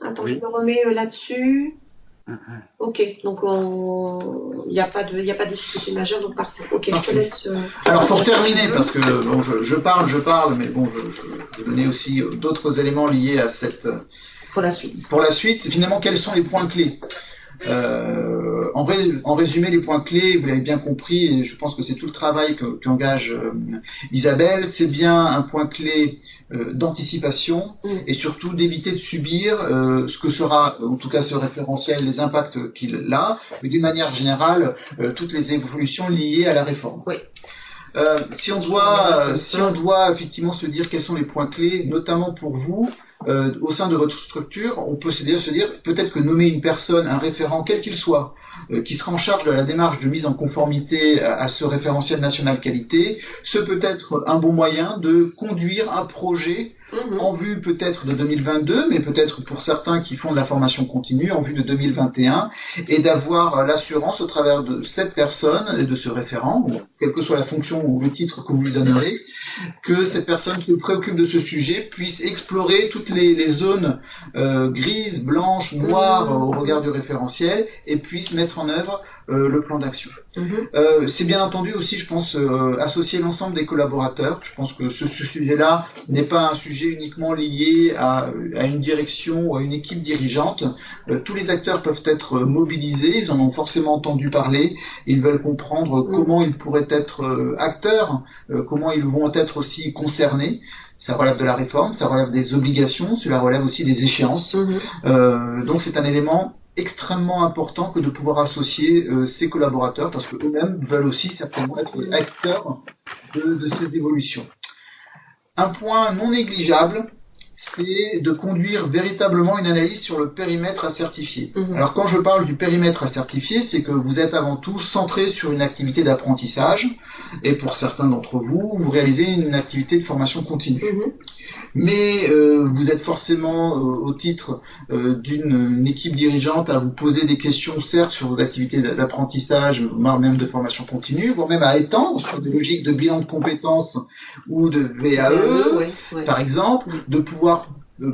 Attends, je me remets là-dessus. Ok, donc il n'y a pas de difficulté majeure, donc parfait. Ok, je te laisse. Alors pour terminer, parce que bon, je parle, mais bon, je vais donner aussi d'autres éléments liés à cette. Pour la suite. Pour la suite, c'est finalement quels sont les points clés. En résumé, les points clés, vous l'avez bien compris, et je pense que c'est tout le travail qu'engage Isabelle, c'est bien un point clé d'anticipation et surtout d'éviter de subir ce que sera, en tout cas ce référentiel, les impacts qu'il a, mais d'une manière générale, toutes les évolutions liées à la réforme. Oui. Si on doit effectivement se dire quels sont les points clés, notamment pour vous, au sein de votre structure, on peut se dire peut-être que nommer une personne, un référent, quel qu'il soit, qui sera en charge de la démarche de mise en conformité à ce référentiel national qualité, ce peut être un bon moyen de conduire un projet en vue peut-être de 2022, mais peut-être pour certains qui font de la formation continue, en vue de 2021, et d'avoir l'assurance au travers de cette personne et de ce référent, quelle que soit la fonction ou le titre que vous lui donnerez, que cette personne qui se préoccupe de ce sujet puisse explorer toutes les zones grises, blanches, noires au regard du référentiel et puisse mettre en œuvre le plan d'action. C'est bien entendu aussi, je pense, associer l'ensemble des collaborateurs. Je pense que ce sujet-là n'est pas un sujet uniquement lié à une direction ou à une équipe dirigeante. Tous les acteurs peuvent être mobilisés, ils en ont forcément entendu parler, ils veulent comprendre comment ils pourraient être acteurs, comment ils vont être aussi concernés. Ça relève de la réforme, ça relève des obligations, cela relève aussi des échéances. Donc c'est un élément extrêmement important que de pouvoir associer ces collaborateurs parce que eux-mêmes veulent aussi certainement être acteurs de ces évolutions. Un point non négligeable, c'est de conduire véritablement une analyse sur le périmètre à certifier. Alors quand je parle du périmètre à certifier, c'est que vous êtes avant tout centré sur une activité d'apprentissage et pour certains d'entre vous, vous réalisez une activité de formation continue. Mais vous êtes forcément au titre d'une équipe dirigeante à vous poser des questions, certes, sur vos activités d'apprentissage, voire même de formation continue, voire même à étendre sur des logiques de bilan de compétences ou de VAE, par exemple, de pouvoir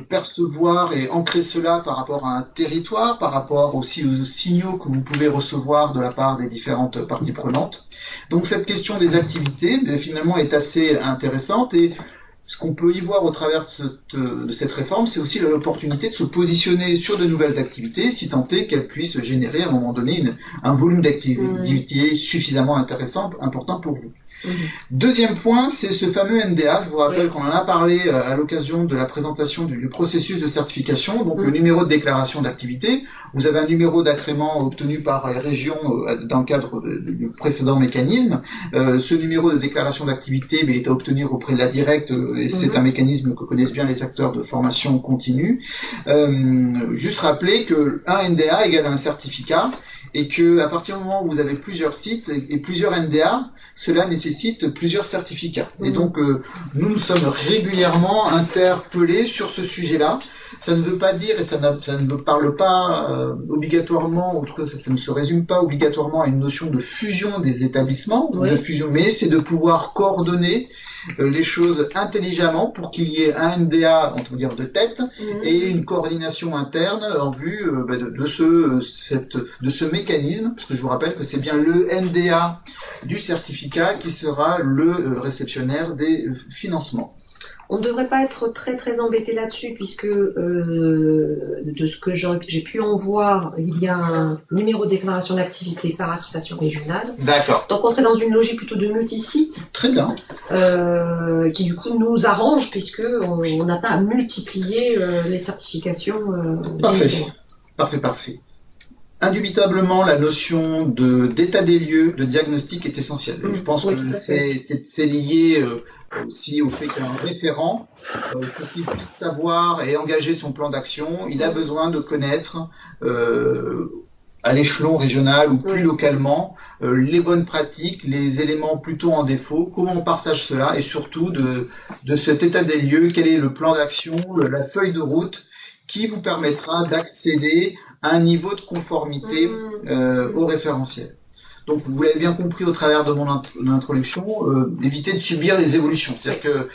percevoir et ancrer cela par rapport à un territoire, par rapport aussi aux signaux que vous pouvez recevoir de la part des différentes parties prenantes. Donc cette question des activités, finalement, est assez intéressante et ce qu'on peut y voir au travers de cette réforme, c'est aussi l'opportunité de se positionner sur de nouvelles activités, si tant est qu'elles puissent générer à un moment donné un volume d'activité suffisamment intéressant, important pour vous. Deuxième point, c'est ce fameux NDA. Je vous rappelle qu'on en a parlé à l'occasion de la présentation du processus de certification, donc le numéro de déclaration d'activité. Vous avez un numéro d'agrément obtenu par les régions dans le cadre du précédent mécanisme. Ce numéro de déclaration d'activité, il est à obtenir auprès de la directe et c'est un mécanisme que connaissent bien les acteurs de formation continue. Juste rappeler que un NDA égale un certificat. et que à partir du moment où vous avez plusieurs sites et plusieurs NDA, cela nécessite plusieurs certificats. Et donc, nous sommes régulièrement interpellés sur ce sujet-là. Ça ne veut pas dire, et ça ne me parle pas obligatoirement, en tout cas ça ne se résume pas obligatoirement à une notion de fusion des établissements, de fusion, mais c'est de pouvoir coordonner les choses intelligemment pour qu'il y ait un NDA, on peut dire, de tête, et une coordination interne en vue de ce mécanisme, parce que je vous rappelle que c'est bien le NDA du certificat qui sera le réceptionnaire des financements. On ne devrait pas être très très embêté là-dessus puisque de ce que j'ai pu en voir, il y a un numéro de déclaration d'activité par association régionale. D'accord. Donc on serait dans une logique plutôt de multi-site. Très bien. Qui du coup nous arrange puisque on n'a pas à multiplier les certifications. Parfait. Parfait. Indubitablement, la notion d'état des lieux, de diagnostic est essentielle. Je pense que c'est lié aussi au fait qu'un référent, pour qu'il puisse savoir et engager son plan d'action, il a besoin de connaître à l'échelon régional ou plus localement les bonnes pratiques, les éléments plutôt en défaut, comment on partage cela et surtout de cet état des lieux, quel est le plan d'action, la feuille de route qui vous permettra d'accéder à un niveau de conformité au référentiel. Donc, vous l'avez bien compris au travers de mon introduction, évitez de subir les évolutions. C'est-à-dire que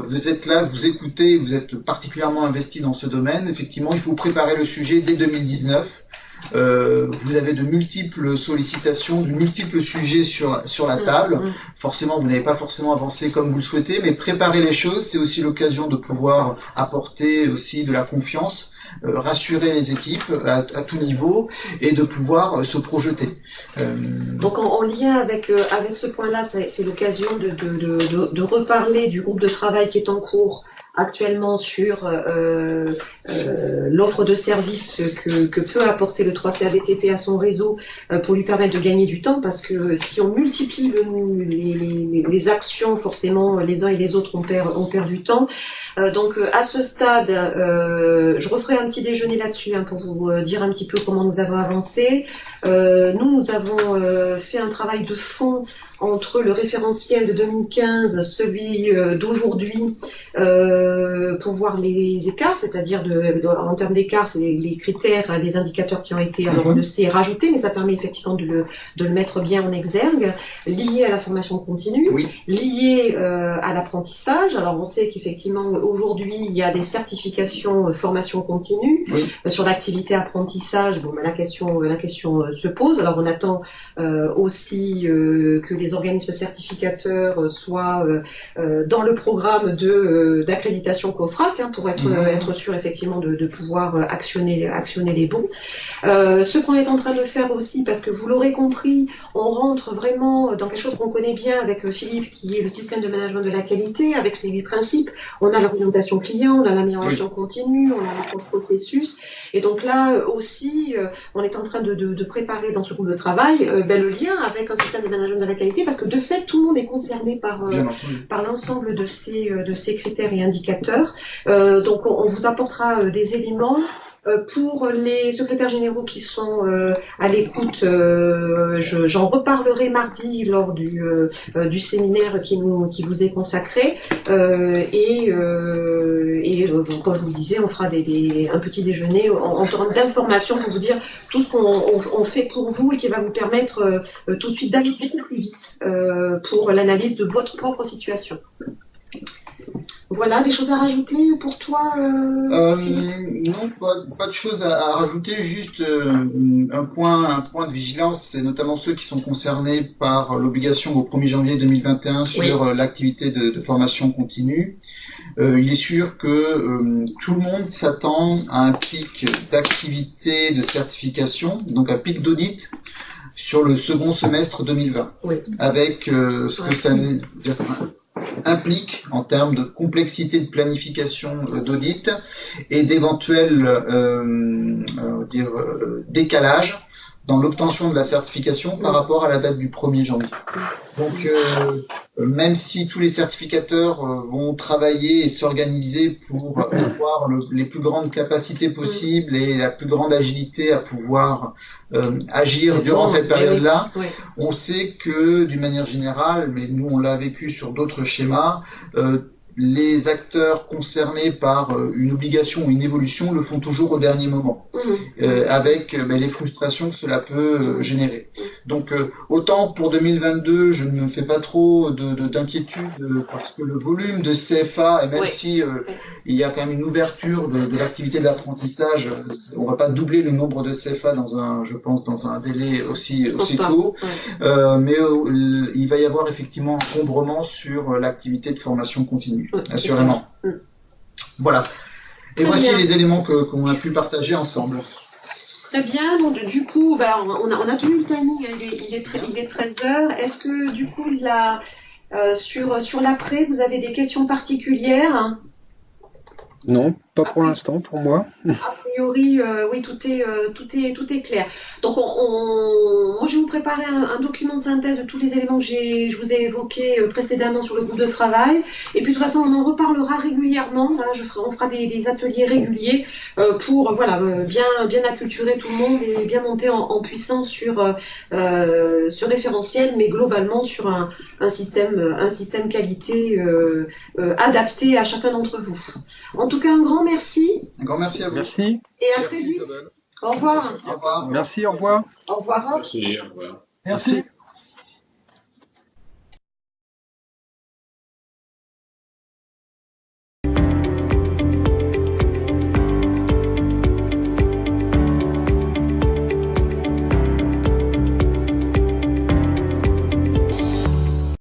vous êtes là, vous écoutez, vous êtes particulièrement investi dans ce domaine. Effectivement, il faut préparer le sujet dès 2019. Vous avez de multiples sollicitations, de multiples sujets sur la table. Forcément, vous n'avez pas forcément avancé comme vous le souhaitez, mais préparer les choses, c'est aussi l'occasion de pouvoir apporter aussi de la confiance, rassurer les équipes à tout niveau et de pouvoir se projeter. Donc en lien avec ce point-là, c'est l'occasion de reparler du groupe de travail qui est en cours actuellement sur l'offre de services que peut apporter le 3CABTP à son réseau pour lui permettre de gagner du temps, parce que si on multiplie les actions, forcément les uns et les autres on perd du temps. Donc à ce stade, je referai un petit déjeuner là-dessus pour vous dire un petit peu comment nous avons avancé. Nous avons fait un travail de fond entre le référentiel de 2015, celui d'aujourd'hui, pour voir les écarts, c'est-à-dire en termes d'écart, c'est les critères, les indicateurs qui ont été, alors on le sait, rajoutés, mais ça permet effectivement de le mettre bien en exergue, lié à la formation continue, lié à l'apprentissage. Alors on sait qu'effectivement aujourd'hui il y a des certifications formation continue sur l'activité apprentissage. Bon, la question se pose. Alors on attend aussi que les organismes certificateurs soient dans le programme d'accréditation COFRAC pour être sûr effectivement de pouvoir actionner les bons. Ce qu'on est en train de faire aussi, parce que vous l'aurez compris, on rentre vraiment dans quelque chose qu'on connaît bien avec Philippe, qui est le système de management de la qualité, avec ses 8 principes. On a l'orientation client, on a l'amélioration continue, on a l'approche processus, et donc là aussi on est en train de préparer dans ce groupe de travail le lien avec un système de management de la qualité, parce que de fait tout le monde est concerné par l'ensemble de ces critères et indicateurs. Donc on vous apportera des éléments. Pour les secrétaires généraux qui sont à l'écoute, j'en reparlerai mardi lors du séminaire qui vous est consacré. Et comme je vous le disais, on fera un petit déjeuner en termes d'informations pour vous dire tout ce qu'on fait pour vous et qui va vous permettre tout de suite d'aller beaucoup plus vite pour l'analyse de votre propre situation. Voilà, des choses à rajouter pour toi Non, pas de choses à rajouter, juste un point de vigilance, et notamment ceux qui sont concernés par l'obligation au 1er janvier 2021 sur l'activité de formation continue. Il est sûr que tout le monde s'attend à un pic d'activité de certification, donc un pic d'audit sur le second semestre 2020, avec ce que ça implique en termes de complexité de planification d'audit et d'éventuels décalages dans l'obtention de la certification par rapport à la date du 1er janvier. Donc, même si tous les certificateurs vont travailler et s'organiser pour avoir les plus grandes capacités possibles et la plus grande agilité à pouvoir agir durant cette période-là, on sait que, d'une manière générale, mais nous on l'a vécu sur d'autres schémas, les acteurs concernés par une obligation ou une évolution le font toujours au dernier moment, avec les frustrations que cela peut générer. Donc autant pour 2022, je ne me fais pas trop d'inquiétude parce que le volume de CFA, et même si il y a quand même une ouverture de l'activité d'apprentissage, on va pas doubler le nombre de CFA je pense, dans un délai aussi court, mais il va y avoir effectivement un encombrement sur l'activité de formation continue. Assurément. Voilà. Et Très voici bien. les éléments qu'on a pu partager ensemble. Très bien, donc du coup, on a tenu le timing, il est 13h. Est-ce que du coup, sur l'après, vous avez des questions particulières? Non, pas pour l'instant, pour moi. A priori, oui, tout est clair. Donc, moi, je vais vous préparer un document de synthèse de tous les éléments que je vous ai évoqués précédemment sur le groupe de travail. Et puis, de toute façon, on en reparlera régulièrement. Hein, on fera des ateliers réguliers pour, voilà, bien acculturer tout le monde et bien monter en puissance sur ce référentiel, mais globalement sur un système qualité adapté à chacun d'entre vous. En tout cas, un grand merci. Un grand merci à vous. Merci. Et à très vite. Au revoir. Au revoir. Merci, au revoir. Au revoir. Merci, au revoir. Merci.